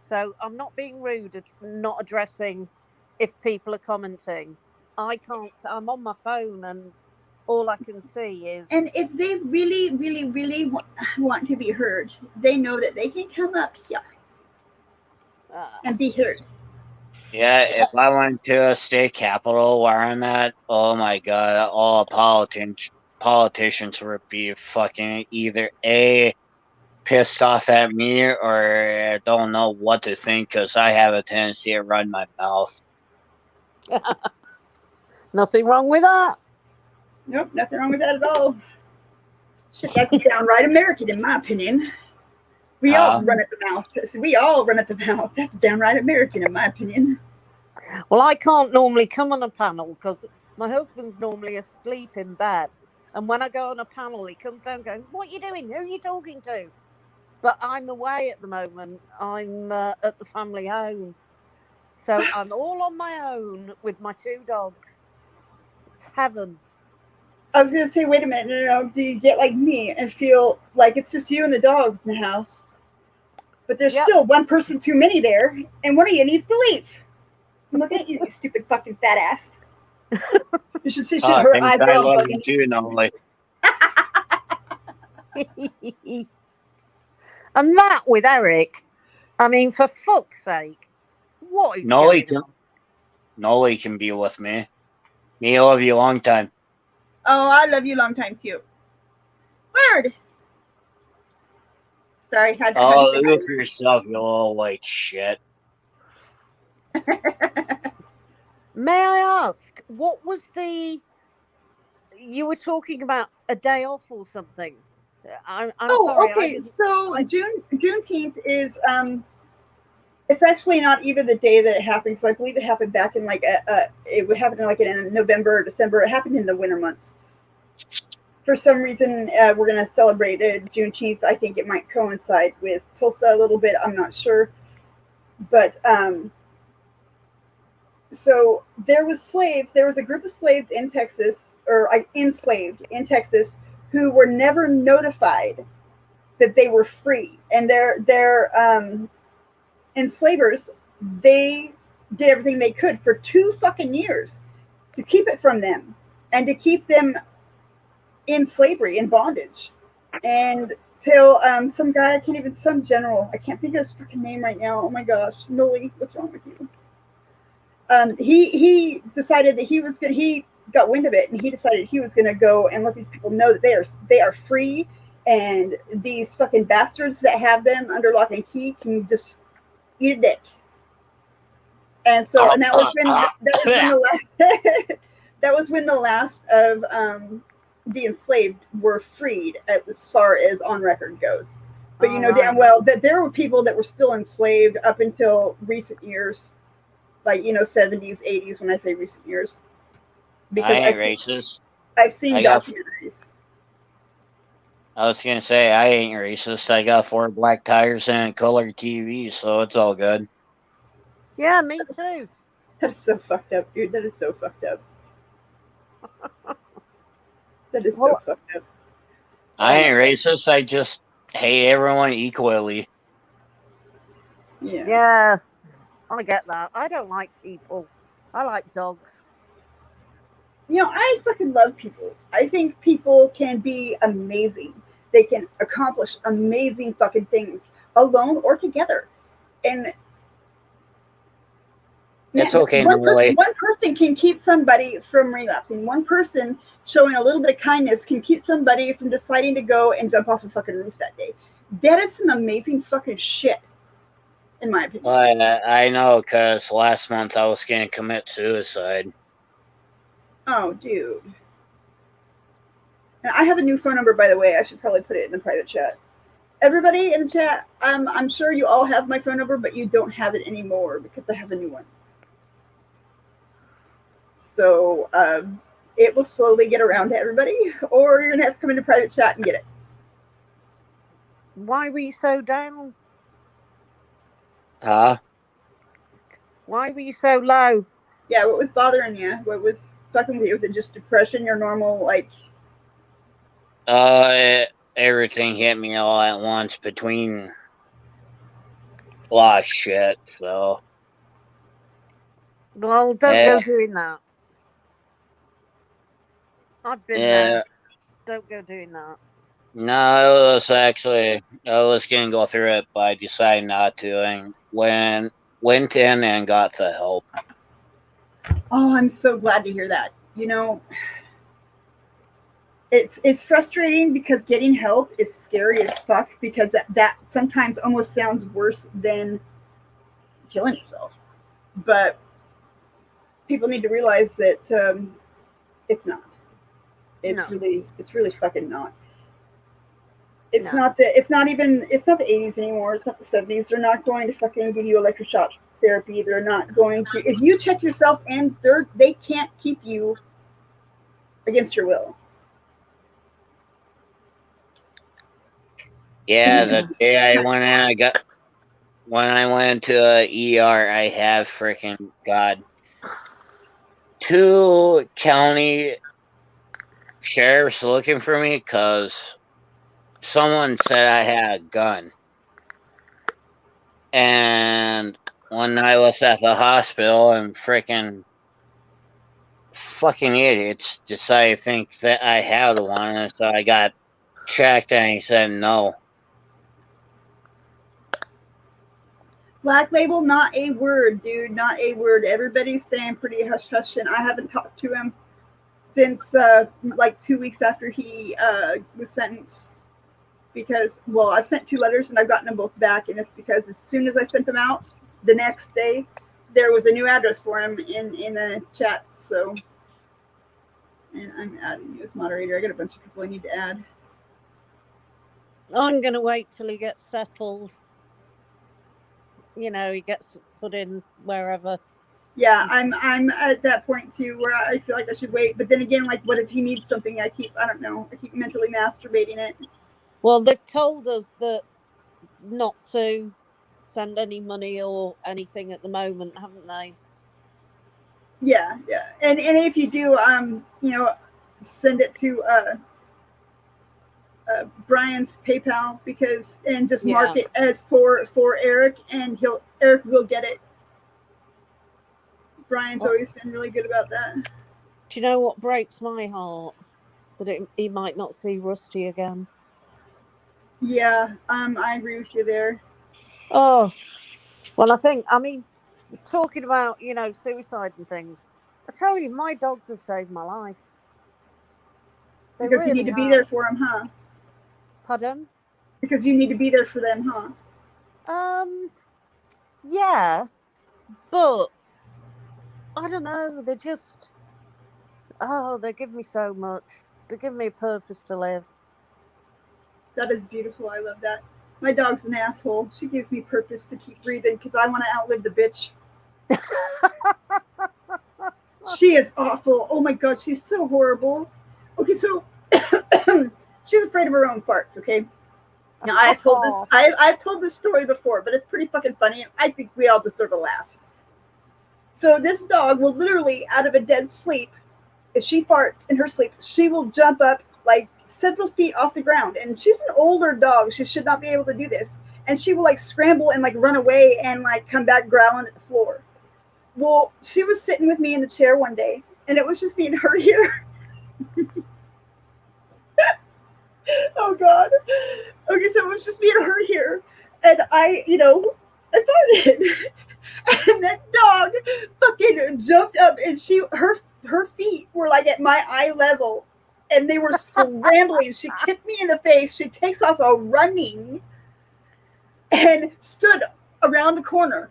So I'm not being rude at not addressing if people are commenting. I can't. I'm on my phone and all I can see is. And if they really, really, really want to be heard, they know that they can come up here and be heard. Yeah, if I went to a state capital where I'm at, oh my god, all politicians would be fucking either A, pissed off at me, or don't know what to think because I have a tendency to run my mouth. Nothing wrong with that. Nope, nothing wrong with that at all. Shit, that's downright American, in my opinion. We all run at the mouth. We all run at the mouth. That's downright American, in my opinion. Well, I can't normally come on a panel because my husband's normally asleep in bed. And when I go on a panel, he comes down going, "What are you doing? Who are you talking to?" But I'm away at the moment. I'm at the family home. So I'm all on my own with my two dogs. It's heaven. I was going to say, wait a minute. No. Do you get like me and feel like it's just you and the dogs in the house? But there's still one person too many there, and one of you needs to leave. I'm looking at you, you stupid fucking fat ass. You should see her eyes I all love bugging you too, Nolly. And that with Eric, I mean, for fuck's sake, what is going on? Nolly can be with me. Me, I love you a long time. Oh, I love you long time too. Word. Sorry. Oh, look for yourself, you little like shit. May I ask, what was you were talking about a day off or something? I'm sorry. Okay. So Juneteenth is it's actually not even the day that it happened, because I believe it happened back in like it would happen like in November or December. It happened in the winter months. For some reason, we're going to celebrate Juneteenth. I think it might coincide with Tulsa a little bit. I'm not sure. But so there was slaves. There was a group of slaves in Texas, or enslaved in Texas, who were never notified that they were free. And their enslavers, they did everything they could for 2 fucking years to keep it from them and to keep them in slavery, in bondage, and till some guy, some general, I can't think of his fucking name right now. Oh my gosh, Noli, what's wrong with you? He decided that he got wind of it, and he decided he was gonna go and let these people know that they are free, and these fucking bastards that have them under lock and key can just eat a dick. And so, and that was when the last of the enslaved were freed, as far as on record goes. But you know damn well that there were people that were still enslaved up until recent years, like 70s, 80s. When I say recent years, because I ain't racist. I've seen documentaries. I was gonna say I ain't racist. I got 4 black tires and a color TV, so it's all good. Yeah, me too. That is so fucked up, dude. That is so fucked up. That is so fucked up. I ain't racist. I just hate everyone equally. Yeah, I get that. I don't like people. I like dogs. I fucking love people. I think people can be amazing. They can accomplish amazing fucking things alone or together. And it's okay. One person can keep somebody from relapsing. One person showing a little bit of kindness can keep somebody from deciding to go and jump off a fucking roof that day. That is some amazing fucking shit, in my opinion. I know, because last month I was going to commit suicide. Oh, dude. And I have a new phone number, by the way. I should probably put it in the private chat. Everybody in the chat, I'm sure you all have my phone number, but you don't have it anymore because I have a new one. So it will slowly get around to everybody, or you're going to have to come into private chat and get it. Why were you so down? Huh? Why were you so low? Yeah, what was bothering you? What was fucking with you? Was it just depression, your normal, like... Everything hit me all at once between a lot of shit, so... Well, don't go doing that. I've been there. Don't go doing that. No, I was going to go through it, but I decided not to, and went in and got the help. Oh, I'm so glad to hear that. You know, it's frustrating because getting help is scary as fuck, because that sometimes almost sounds worse than killing yourself. But people need to realize that it's not. It's really fucking not. It's not the 80s anymore. It's not the 70s. They're not going to fucking give you electroshock therapy. They're not going to. If you check yourself and they can't keep you against your will. Yeah, the day I went in, when I went to a ER, I have freaking God. 2 county sheriffs looking for me because someone said I had a gun. And when I was at the hospital, and freaking fucking idiots decided to think that I had one, and so I got checked, and he said no. Black Label, not a word, dude, not a word. Everybody's staying pretty hush hush, and I haven't talked to him since like 2 weeks after he was sentenced, because, well, I've sent 2 letters and I've gotten them both back, and it's because as soon as I sent them out, the next day there was a new address for him in the chat. So, and I'm adding you as moderator. I got a bunch of people I need to add. I'm gonna wait till he gets settled. You know, he gets put in wherever. Yeah, I'm at that point too where I feel like I should wait. But then again, like, what if he needs something? I keep mentally masturbating it. Well, they've told us that not to send any money or anything at the moment, haven't they? Yeah. And if you do, send it to Brian's PayPal, and just mark it as for Eric, and Eric will get it. Brian's always been really good about that. Do you know what breaks my heart? That he might not see Rusty again. Yeah, I agree with you there. Oh, well, I mean, talking about, suicide and things, I tell you, my dogs have saved my life. Because really you need to be there for them, huh? Pardon? Because you need to be there for them, huh? Yeah, but I don't know. They just, they give me so much. They give me a purpose to live. That is beautiful. I love that. My dog's an asshole. She gives me purpose to keep breathing because I want to outlive the bitch. She is awful. Oh my God, she's so horrible. Okay, so she's afraid of her own farts, okay? Now, I've told this story before, but it's pretty fucking funny. I think we all deserve a laugh. So this dog will literally, out of a dead sleep, if she farts in her sleep, she will jump up like several feet off the ground. And she's an older dog. She should not be able to do this. And she will like scramble and like run away and like come back growling at the floor. Well, she was sitting with me in the chair one day, and it was just me and her here. Oh God. Okay, so it was just me and her here. And I farted. And that dog fucking jumped up, and her feet were like at my eye level, and they were scrambling. She kicked me in the face. She takes off running and stood around the corner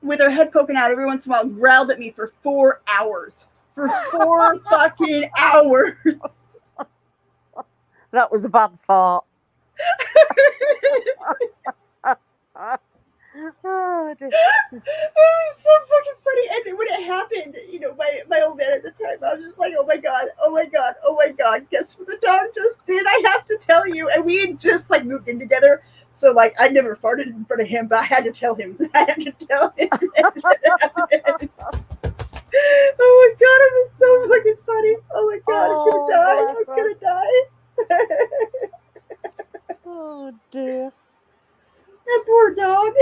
with her head poking out every once in a while, growled at me for 4 hours. For 4 fucking hours. That was a bad fart. Oh, dear. It was so fucking funny. And then when it happened, you know, my old man at the time, I was just like, oh my God, oh my God, oh my God. Guess what the dog just did? I have to tell you. And we had just like moved in together. So like I never farted in front of him, but I had to tell him. I had to tell him. Oh my God, it was so fucking funny. Oh my God, I'm gonna die. Oh dear. That poor dog.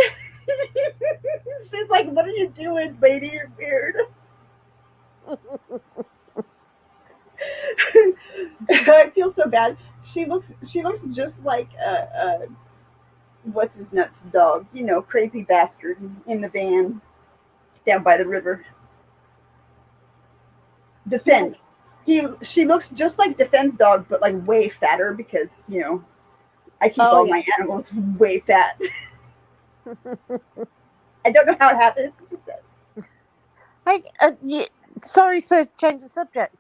She's like, what are you doing, lady? You're weird. I feel so bad. She looks just like what's his nuts dog, you know, crazy bastard in the van down by the river. Defend. She looks just like Defend's dog, but like way fatter because, you know, I keep all my animals way fat. I don't know how it happens. It just does. Sorry to change the subject.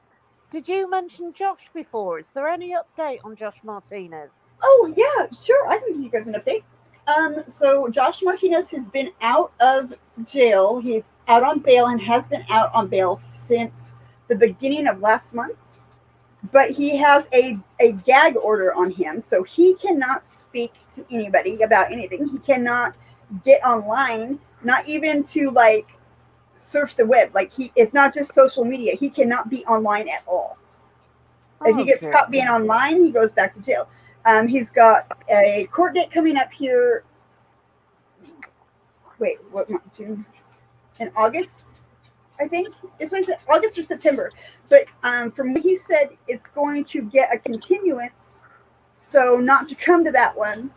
Did you mention Josh before? Is there any update on Josh Martinez? Oh yeah, sure. I can give you guys an update. So Josh Martinez has been out of jail. He's out on bail and has been out on bail since the beginning of last month. But he has a gag order on him, so he cannot speak to anybody about anything. He cannot get online, not even to like surf the web. Like it's not just social media. He cannot be online at all. If he gets caught being online, he goes back to jail. He's got a court date coming up here. Wait, what month? June? In August, I think. It's August or September. But from what he said, it's going to get a continuance. So not to come to that one,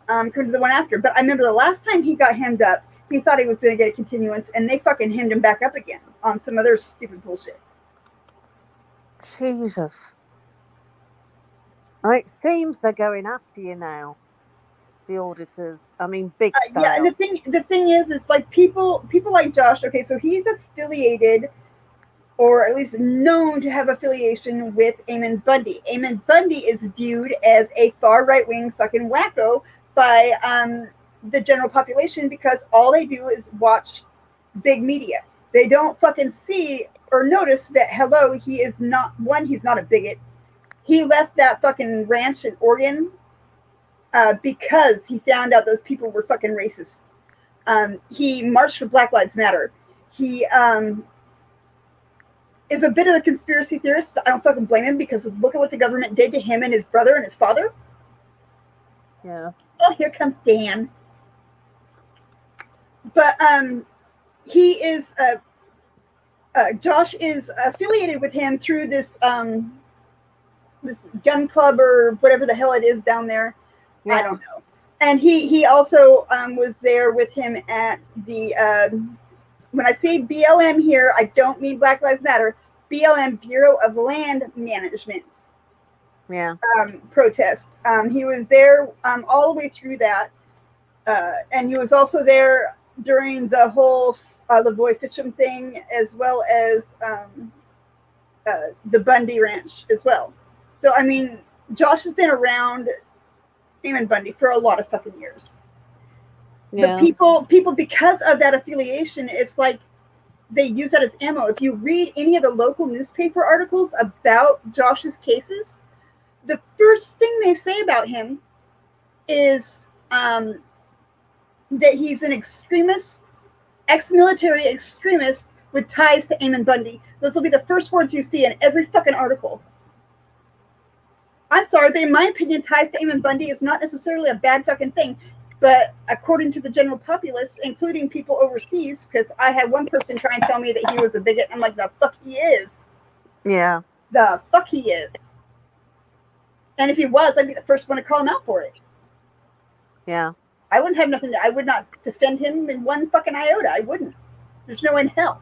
come to the one after. But I remember the last time he got hemmed up, he thought he was going to get a continuance, and they fucking hemmed him back up again on some other stupid bullshit. Jesus. It seems they're going after you now, the auditors. I mean, big style. Yeah, and the thing is like people like Josh. Okay, so he's affiliated, or at least known to have affiliation with Eamon Bundy. Eamon Bundy is viewed as a far right wing fucking wacko by the general population because all they do is watch big media. They don't fucking see or notice that he is not he's not a bigot. He left that fucking ranch in Oregon because he found out those people were fucking racist. He marched for Black Lives Matter. He is a bit of a conspiracy theorist, but I don't fucking blame him because look at what the government did to him and his brother and his father. Yeah. Oh, here comes Dan. But he is Josh is affiliated with him through this this gun club or whatever the hell it is down there. Yeah. I don't know. And he also was there with him at the when I say BLM here, I don't mean Black Lives Matter. BLM, Bureau of Land Management. Yeah. Protest. He was there all the way through that, and he was also there during the whole Lavoy Fitcham thing, as well as the Bundy Ranch as well. So I mean, Josh has been around Eamon Bundy for a lot of fucking years. Yeah. But people, because of that affiliation, it's like they use that as ammo. If you read any of the local newspaper articles about Josh's cases, the first thing they say about him is that he's an extremist, ex-military extremist with ties to Eamon Bundy. Those will be the first words you see in every fucking article. I'm sorry, but in my opinion, ties to Eamon Bundy is not necessarily a bad fucking thing. But according to the general populace, including people overseas, because I had one person try and tell me that he was a bigot, I'm like, the fuck he is. Yeah. The fuck he is. And if he was, I'd be the first one to call him out for it. Yeah. I wouldn't have nothing I would not defend him in one fucking iota. I wouldn't. There's no way in hell.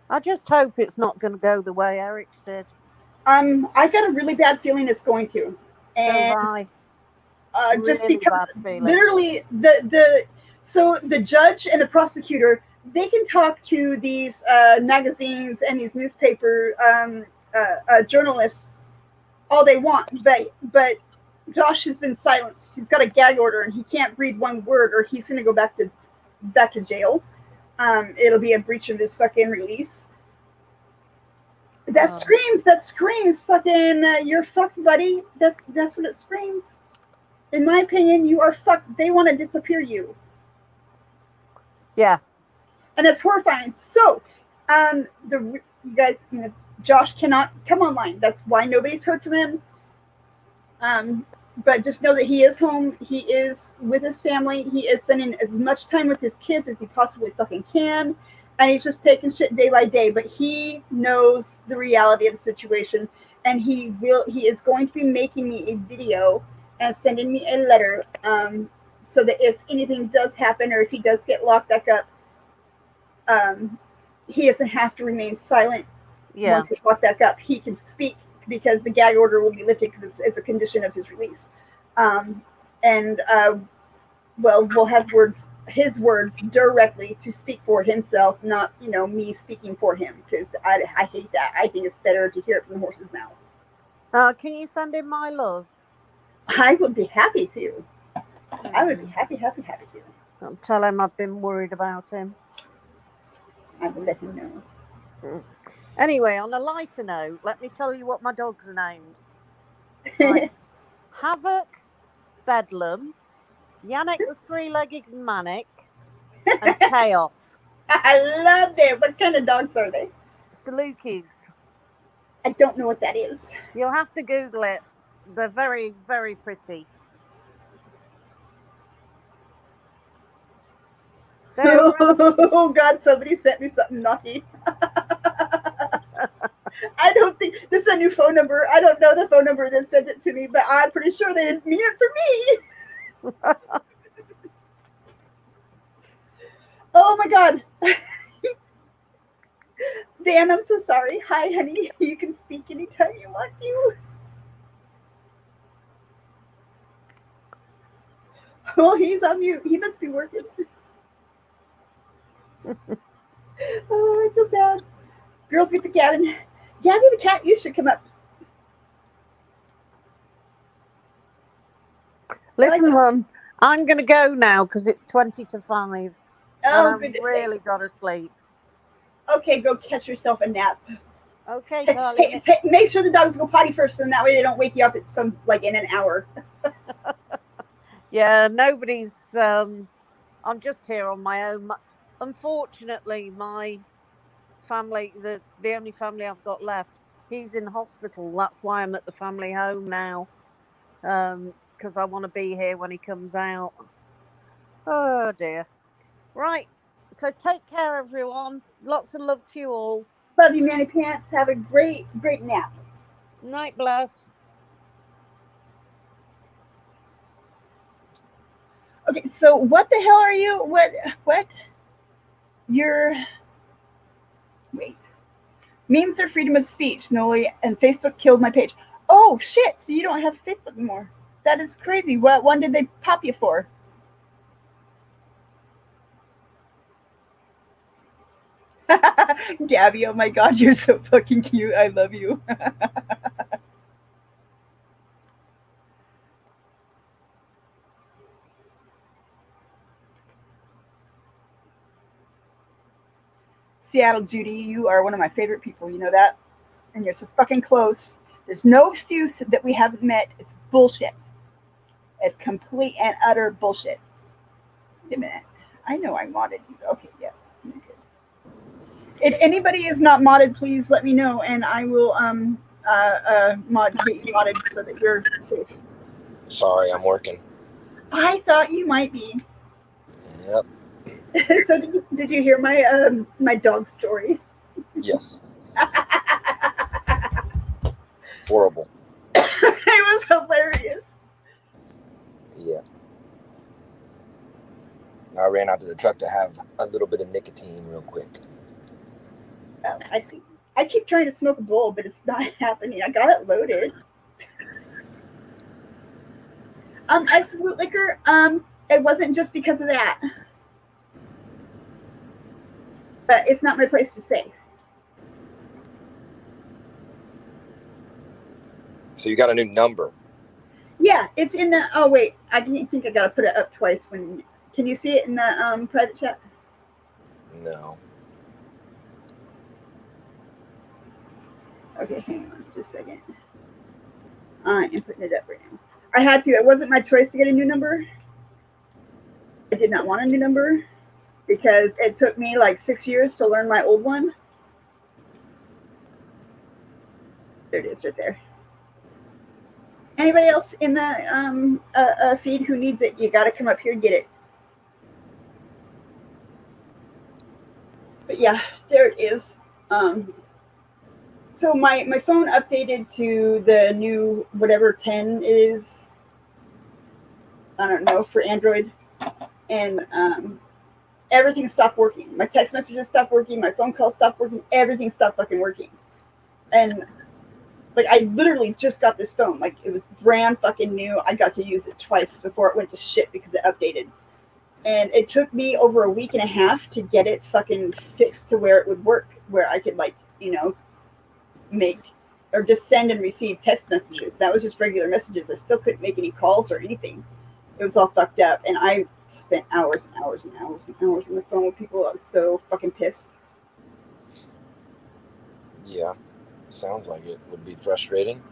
I just hope it's not going to go the way Eric's did. I got a really bad feeling it's going to. And just really because literally so the judge and the prosecutor, they can talk to these magazines and these newspaper journalists all they want, but Josh has been silenced. He's got a gag order and he can't breathe one word, or he's going to go back to jail. It'll be a breach of his fucking release. That screams fucking you're fucked, buddy. That's what it screams. In my opinion, you are fucked. They want to disappear you. Yeah. And that's horrifying. So, you guys, Josh cannot come online. That's why nobody's heard from him. But just know that he is home. He is with his family. He is spending as much time with his kids as he possibly fucking can. And he's just taking shit day by day. But he knows the reality of the situation. And he is going to be making me a video and sending me a letter. So that if anything does happen, or if he does get locked back up, he doesn't have to remain silent. Yeah. Once he's locked back up, he can speak, because the gag order will be lifted because it's a condition of his release. We'll have his words directly to speak for himself, not, me speaking for him, because I hate that. I think it's better to hear it from the horse's mouth. Can you send him my love? I would be happy to. I would be happy to. I'll tell him I've been worried about him. I will let him know. Anyway, on a lighter note, let me tell you what my dogs are named. Right. Havoc, Bedlam, Yannick the Three-Legged Manic, and Chaos. I love it. What kind of dogs are they? Salukis. I don't know what that is. You'll have to Google it. They're very, very pretty. Oh God, somebody sent me something naughty. I don't think this is a new phone number. I don't know the phone number that sent it to me, but I'm pretty sure they didn't mean it for me. Oh my God. Dan, I'm so sorry. Hi, honey. You can speak anytime you want to. Oh, he's on mute. He must be working. Oh, I feel bad. Girls, get the cat in. Gabby the cat, you should come up. Listen, hon, I'm going to go now because it's 20 to 5. Oh, I've goodness really sakes. got to sleep. Okay, go catch yourself a nap. Okay, darling. Make sure the dogs go potty first, and that way they don't wake you up at in an hour. Yeah, nobody's. I'm just here on my own. Unfortunately, my family, the only family I've got left, he's in hospital. That's why I'm at the family home now, because I want to be here when he comes out. Oh dear. Right. So take care, everyone. Lots of love to you all. Love you, Manny Pants. Have a great nap. Night bless. Okay, so what the hell are you? What? Wait. Memes are freedom of speech, Noli, and Facebook killed my page. Oh, shit, so you don't have Facebook anymore. That is crazy. What one did they pop you for? Gabby, oh my God, you're so fucking cute. I love you. Seattle Judy, you are one of my favorite people. You know that? And you're so fucking close. There's no excuse that we haven't met. It's bullshit. It's complete and utter bullshit. Wait a minute. I know I modded you. Okay, yeah. Okay. If anybody is not modded, please let me know, and I will get you modded so that you're safe. Sorry, I'm working. I thought you might be. Yep. So did you hear my my dog story? Yes. Horrible. It was hilarious. Yeah. I ran out to the truck to have a little bit of nicotine real quick. Oh, I see. I keep trying to smoke a bowl, but it's not happening. I got it loaded. Ice root liquor. It wasn't just because of that. But it's not my place to say. So you got a new number. Yeah, it's in the. Oh wait, I think I gotta put it up twice. When can you see it in the private chat? No. Okay, hang on, just a second. I am putting it up right now. I had to. It wasn't my choice to get a new number. I did not want a new number because it took me like 6 years to learn my old one. There it is, right there. Anybody else in the feed who needs it? You got to come up here and get it. But yeah, there it is. So my phone updated to the new whatever 10 is. I don't know, for Android, and everything stopped working. My text messages stopped working. My phone calls stopped working. Everything stopped fucking working. And like, I literally just got this phone. Like, it was brand fucking new. I got to use it twice before it went to shit because it updated. And it took me over a week and a half to get it fucking fixed to where it would work, where I could, like, you know, make or just send and receive text messages. That was just regular messages. I still couldn't make any calls or anything. It was all fucked up. And I spent hours and hours and hours and hours on the phone with people. I was so fucking pissed. Yeah, sounds like it would be frustrating.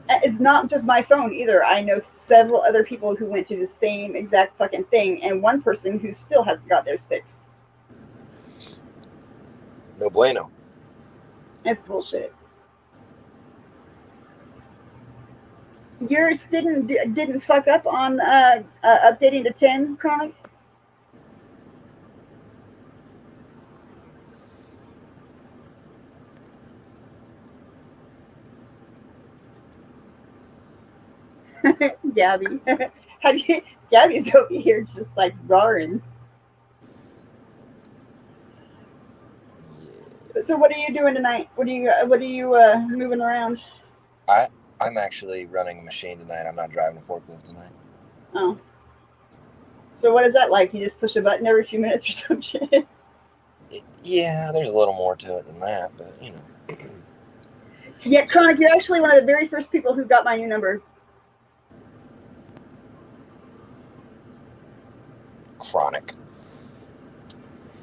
It's not just my phone either. I know several other people who went through the same exact fucking thing, and one person who still hasn't got theirs fixed. No bueno. It's bullshit. Yours didn't fuck up on updating to 10, Chronic? Gabby. Gabby's over here just like roaring. Yeah. So what are you doing tonight? What are you moving around? I'm actually running a machine tonight. I'm not driving a forklift tonight. Oh. So what is that like? You just push a button every few minutes or some shit? Yeah, there's a little more to it than that, but you know. Yeah, Chronic, you're actually one of the very first people who got my new number. Chronic.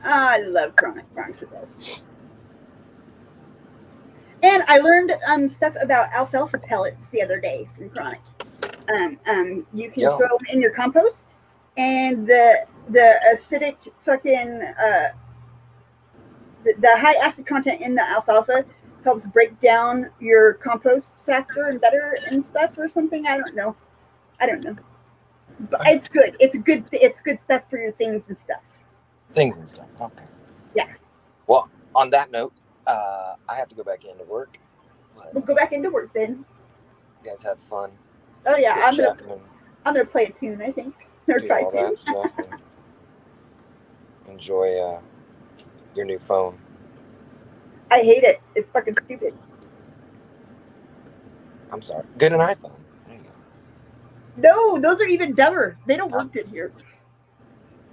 I love Chronic. Chronic's the best. And I learned stuff about alfalfa pellets the other day from Chronic. You can throw them in your compost, and the acidic fucking the high acid content in the alfalfa helps break down your compost faster and better and stuff or something. I don't know. But it's good. It's good stuff for your things and stuff. Things and stuff. Okay. Yeah. Well, on that note, I have to go back into work. We'll go back into work then. You guys have fun. Oh yeah, I'm gonna play a tune, I think. Or do try all to. that stuff and enjoy your new phone. I hate it. It's fucking stupid. I'm sorry. Get an iPhone. There you go. No, those are even dumber. They don't work good here.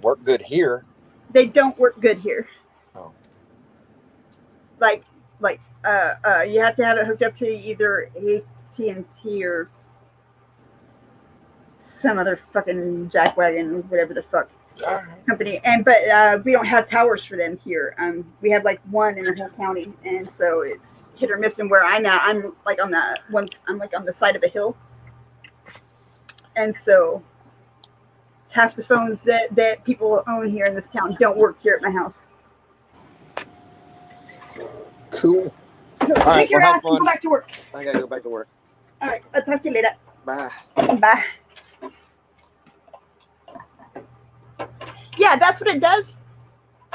Work good here. They don't work good here. Oh. Like you have to have it hooked up to either AT&T or some other fucking jackwagon, whatever the fuck company. But we don't have towers for them here. We have like one in the whole county, and so it's hit or miss. And where I'm at, I'm like on the side of a hill, and so half the phones that people own here in this town don't work here at my house. Cool. So All right, take your well, have ass and go fun. back to work. I gotta go back to work. All right, I'll talk to you later. Bye. Bye. Yeah, that's what it does.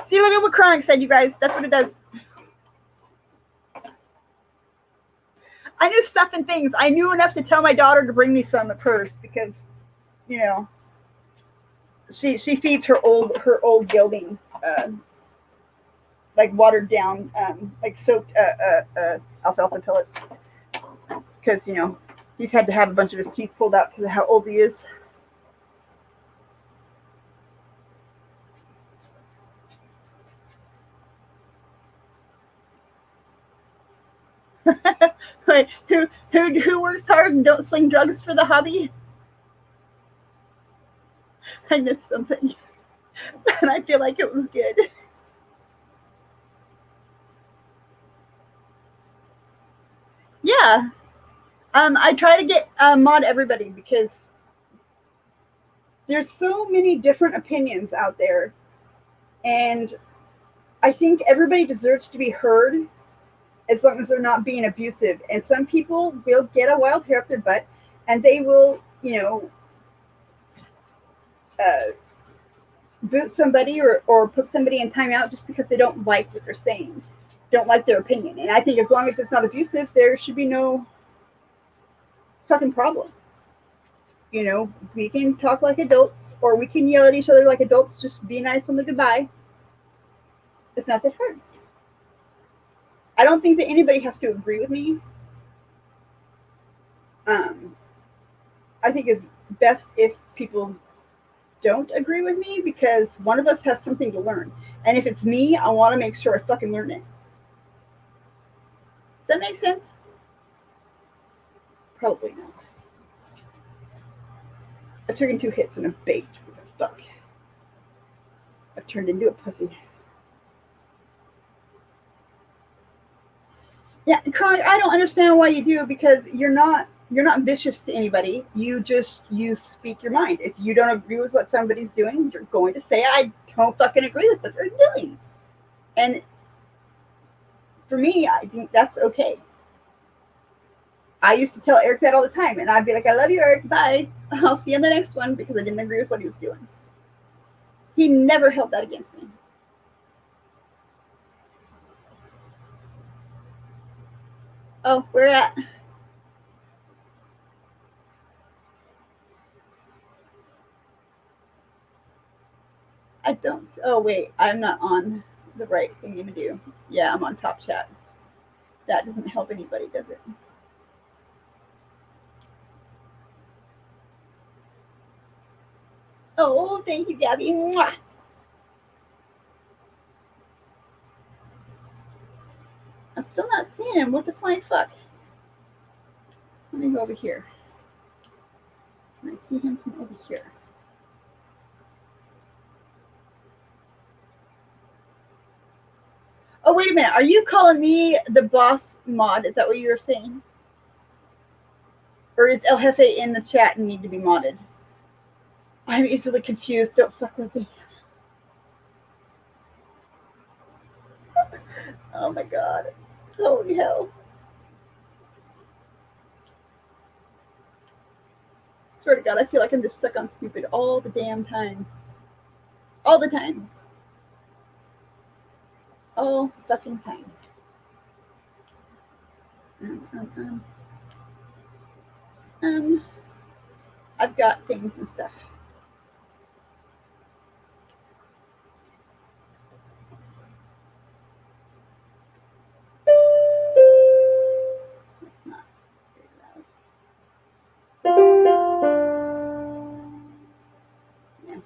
See, look at what Chronic said, you guys. That's what it does. I knew stuff and things. I knew enough to tell my daughter to bring me some at first because, you know, she feeds her old gelding like watered down, like soaked alfalfa pellets because, you know, he's had to have a bunch of his teeth pulled out because of how old he is. Wait, who works hard and don't sling drugs for the hobby? I missed something, and I feel like it was good. Yeah. I try to get mod everybody because there's so many different opinions out there, and I think everybody deserves to be heard as long as they're not being abusive. And some people will get a wild hair up their butt, and they will, boot somebody or put somebody in timeout just because they don't like what they're saying, don't like their opinion. And I think as long as it's not abusive, there should be no fucking problem. We can talk like adults, or we can yell at each other like adults. Just be nice on the goodbye. It's not that hard. I don't think that anybody has to agree with me. I think it's best if people don't agree with me, because one of us has something to learn. And if it's me, I want to make sure I fucking learn it. Does that make sense? Probably not. I've taken 2 hits and a bait with a buck. I've turned into a pussy. Yeah, Chronic, I don't understand why you do, because you're not vicious to anybody. You speak your mind. If you don't agree with what somebody's doing, you're going to say, I don't fucking agree with what they're doing. And for me, I think that's okay. I used to tell Eric that all the time, and I'd be like, I love you, Eric, bye. I'll see you in the next one, because I didn't agree with what he was doing. He never held that against me. Oh, where at? I don't. Oh, wait. I'm not on the right thing to do. Yeah, I'm on Top Chat. That doesn't help anybody, does it? Oh, thank you, Gabby. Mwah. I'm still not seeing him. What the flying fuck? Let me go over here. Can I see him from over here? Oh, wait a minute. Are you calling me the boss mod? Is that what you were saying? Or is El Jefe in the chat and need to be modded? I'm easily confused. Don't fuck with me. Oh my god. Holy hell. Swear to God, I feel like I'm just stuck on stupid all the damn time. All the time. All fucking time. I've got things and stuff. That's not very loud. Yeah.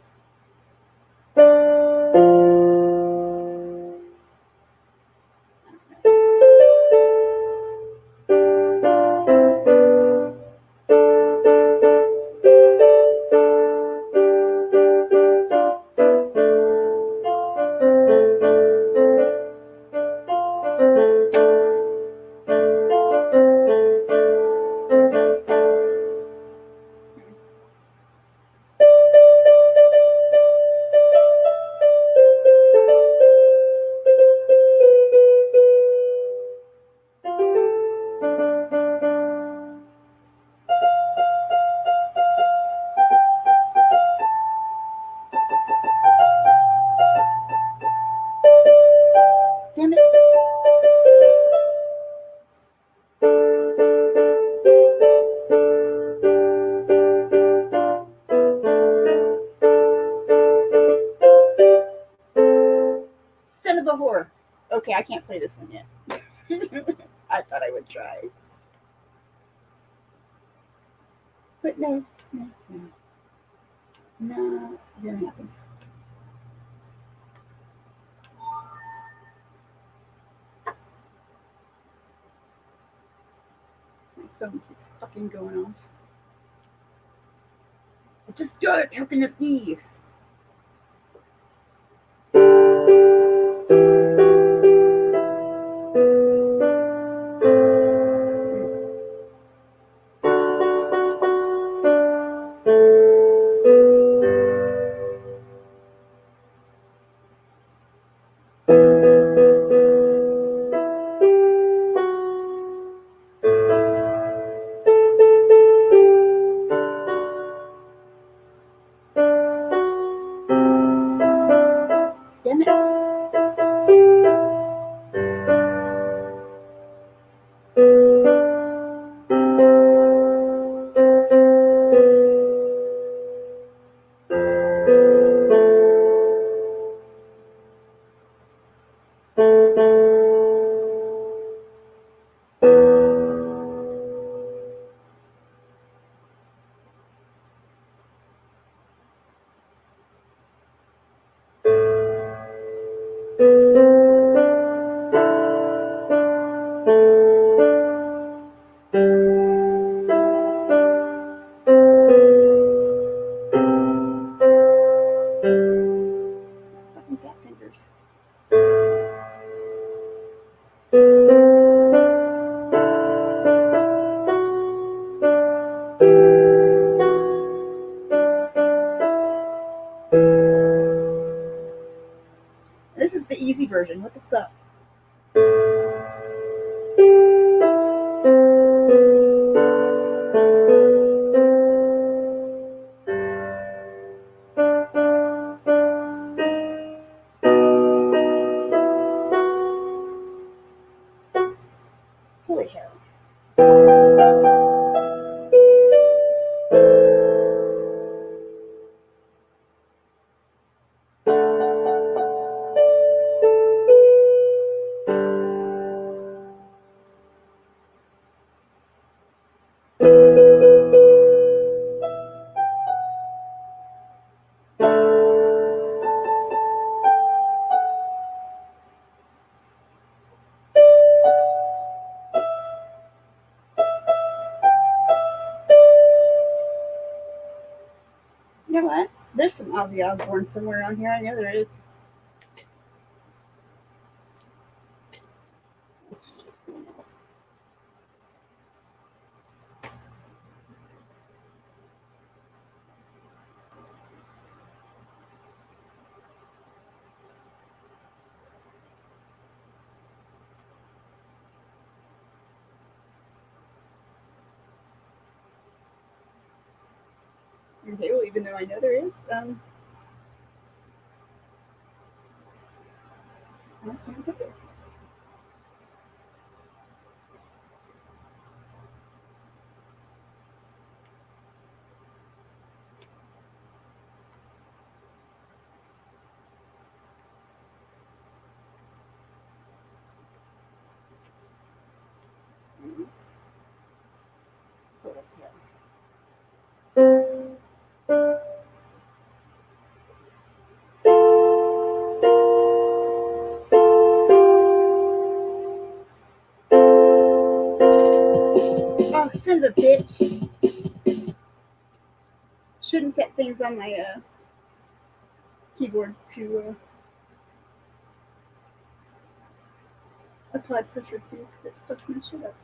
Damn it. Son of a whore. Okay, I can't play this one yet. I thought I would try. But no. Not gonna happen. phone keeps fucking going off. I just got it looking at me. Damn it. Fucking fat fingers. This is the easy version. What the fuck? Holy hell. You know what? There's some Ozzy Osbourne somewhere on here. I know there is. Okay, well, even though I know there is, I can't pick it. Hold up here. Oh, son of a bitch. Shouldn't set things on my keyboard to apply pressure to, because it fucks my shit up.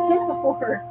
Son of a whore.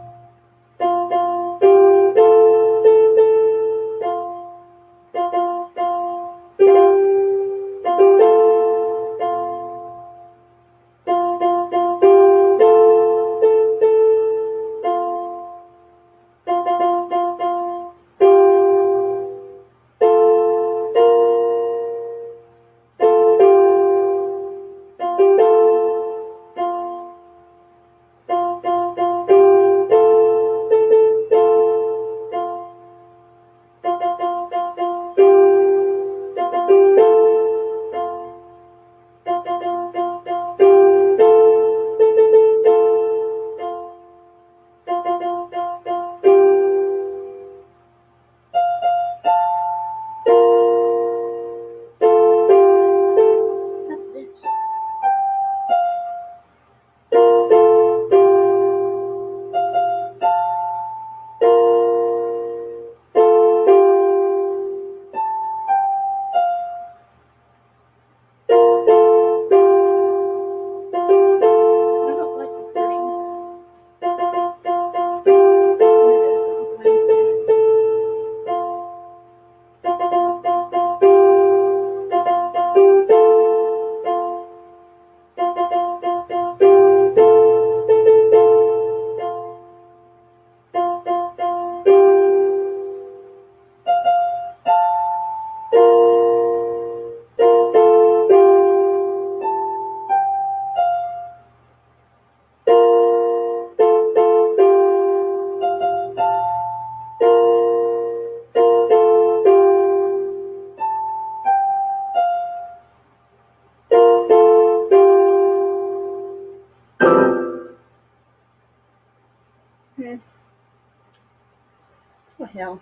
hell.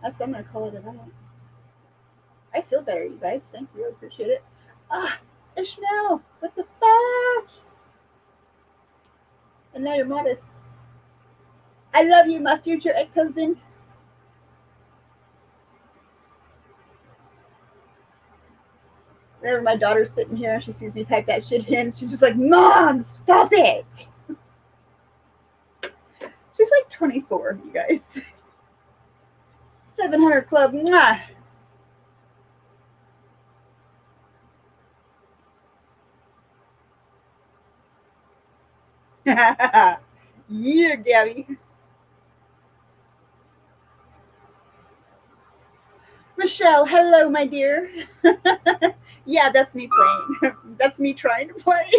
I'm gonna call it a night. I feel better, you guys. Thank you. I appreciate it. Ah, Ishmael, what the fuck? And now you're modded. I love you, my future ex-husband. Whenever my daughter's sitting here and she sees me type that shit in, she's just like, Mom, stop it. She's like 24, you guys. 700 Club, mwah. Yeah, Gabby. Michelle, hello, my dear. Yeah, that's me playing. That's me trying to play.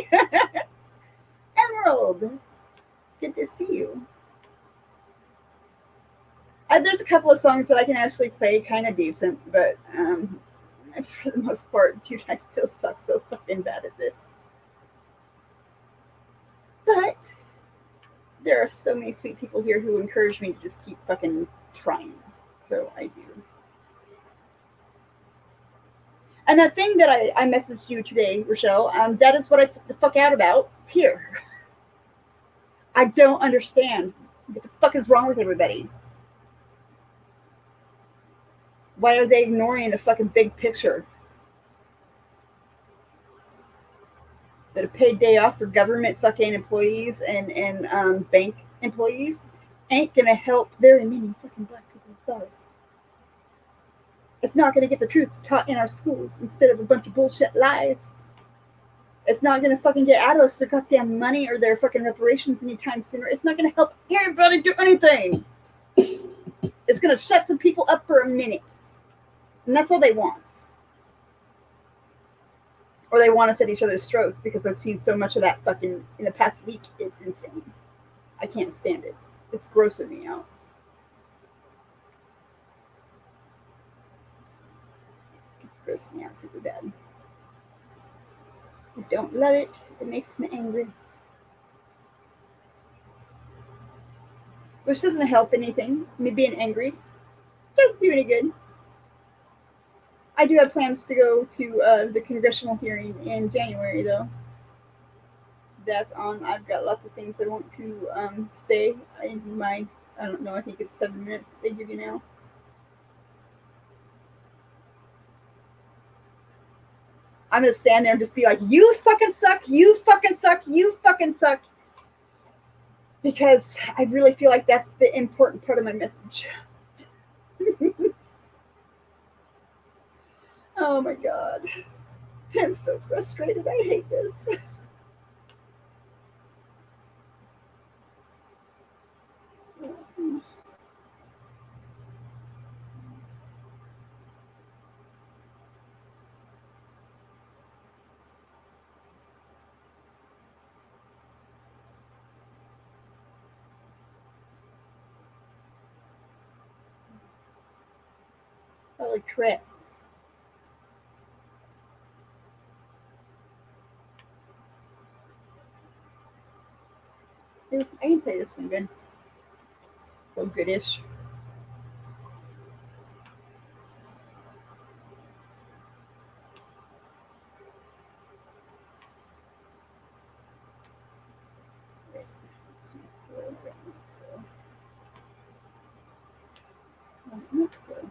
Emerald, good to see you. There's a couple of songs that I can actually play kind of decent, but for the most part, dude, I still suck so fucking bad at this. But there are so many sweet people here who encourage me to just keep fucking trying. So I do. And that thing that I messaged you today, Rochelle, that is what I the fuck out about here. I don't understand. What the fuck is wrong with everybody? Why are they ignoring the fucking big picture? That a paid day off for government fucking employees and bank employees ain't gonna help very many fucking black people. I'm sorry. It's not gonna get the truth taught in our schools instead of a bunch of bullshit lies. It's not gonna fucking get out of us their goddamn money or their fucking reparations anytime sooner. It's not gonna help anybody do anything. It's gonna shut some people up for a minute. And that's all they want. Or they want us at each other's throats because I've seen so much of that fucking in the past week. It's insane. I can't stand it. It's grossing me out. It's grossing me out super bad. I don't love it. It makes me angry. Which doesn't help anything. Me being angry doesn't do any good. I do have plans to go to the congressional hearing in January, though. That's on. I've got lots of things I want to say in my, I don't know, I think it's 7 minutes that they give you now. I'm going to stand there and just be like, you fucking suck, you fucking suck, you fucking suck. Because I really feel like that's the important part of my message. Oh my God. I'm so frustrated. I hate this. Holy crap. I can play this one good. So goodish. Not slow.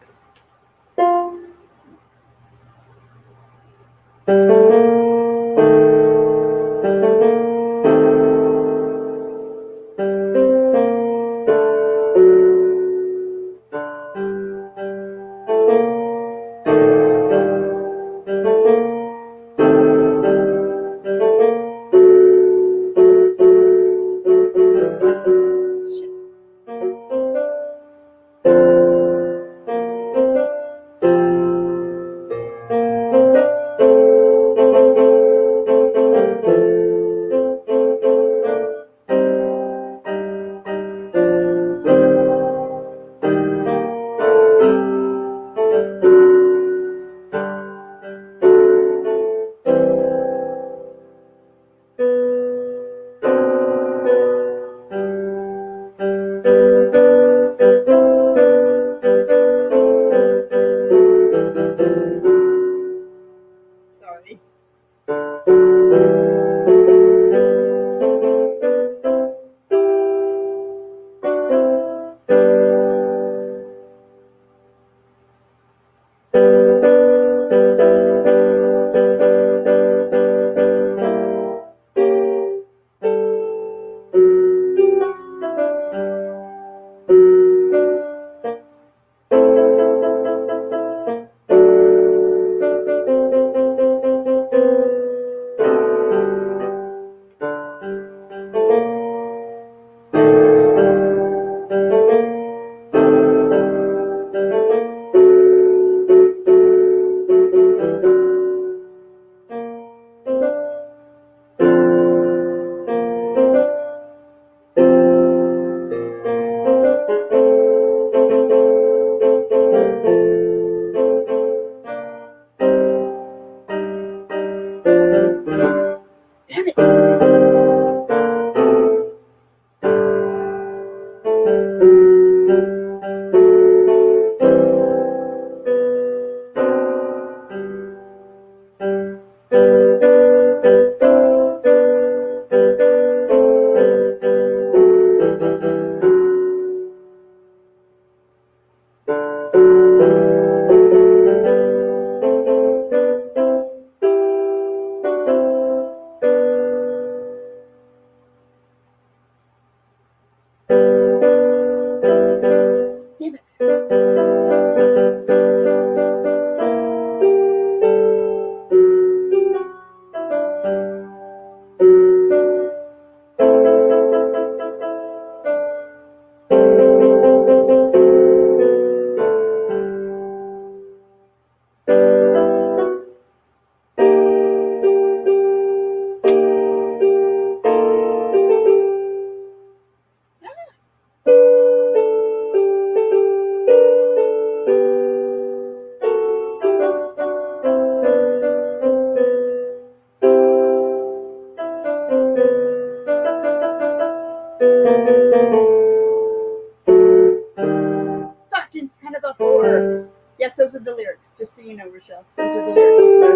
lyrics, just so you know, Rochelle. Those are the lyrics, I swear.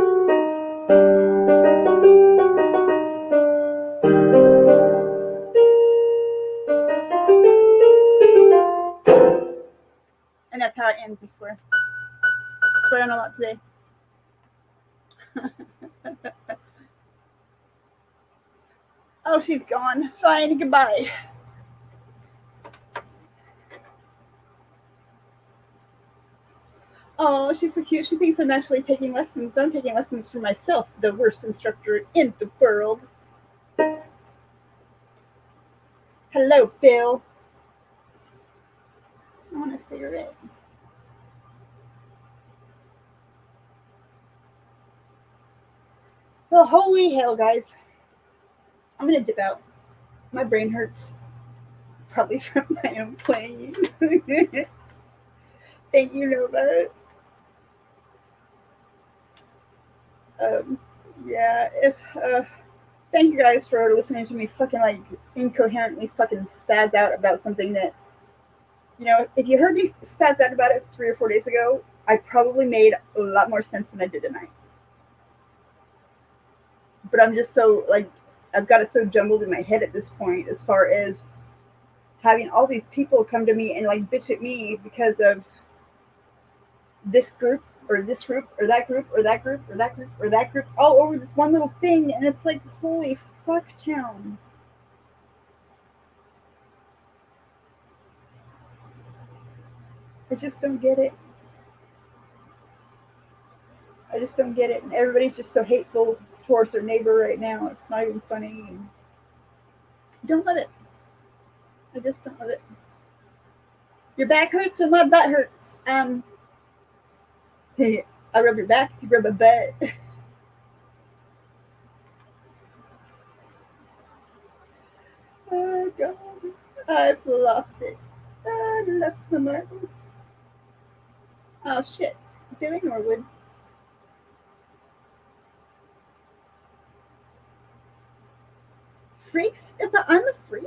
And that's how it ends, I swear. Swear on a lot today. Oh, she's gone. Fine, goodbye. Oh, she's so cute. She thinks I'm actually taking lessons. I'm taking lessons for myself, the worst instructor in the world. Hello, Bill. I want a cigarette. Well, holy hell, guys. I'm gonna dip out. My brain hurts. Probably from my own playing. Thank you, Nova. Yeah, it's thank you guys for listening to me fucking like incoherently fucking spaz out about something that, you know, if you heard me spaz out about it 3 or 4 days ago, I probably made a lot more sense than I did tonight. But I'm just so like, I've got it so jumbled in my head at this point, as far as having all these people come to me and like bitch at me because of this group or this group or that group or that group or that group or that group all over this one little thing, and it's like, holy fuck town. I just don't get it. I just don't get it. And everybody's just so hateful towards their neighbor right now. It's not even funny. And don't let it. I just don't let it. Your back hurts when my butt hurts. I rub your back, you rub my butt. Oh God, I've lost it. I lost my marbles. Oh shit, Billy Norwood. Freaks? I'm a freak.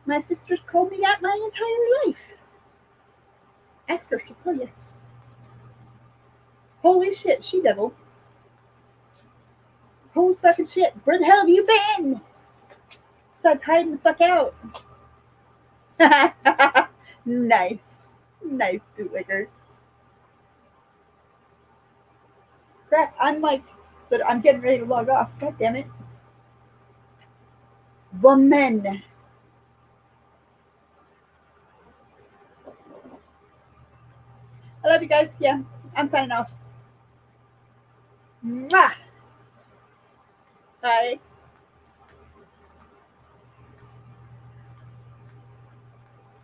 My sister's called me that my entire life. Ask her, she'll tell you. Holy shit, she devil. Holy fucking shit, where the hell have you been? Besides hiding the fuck out. Nice. Nice, bootlegger. Crap, I'm like, I'm getting ready to log off. God damn it. Woman. I love you guys. Yeah, I'm signing off. Mwah. Bye.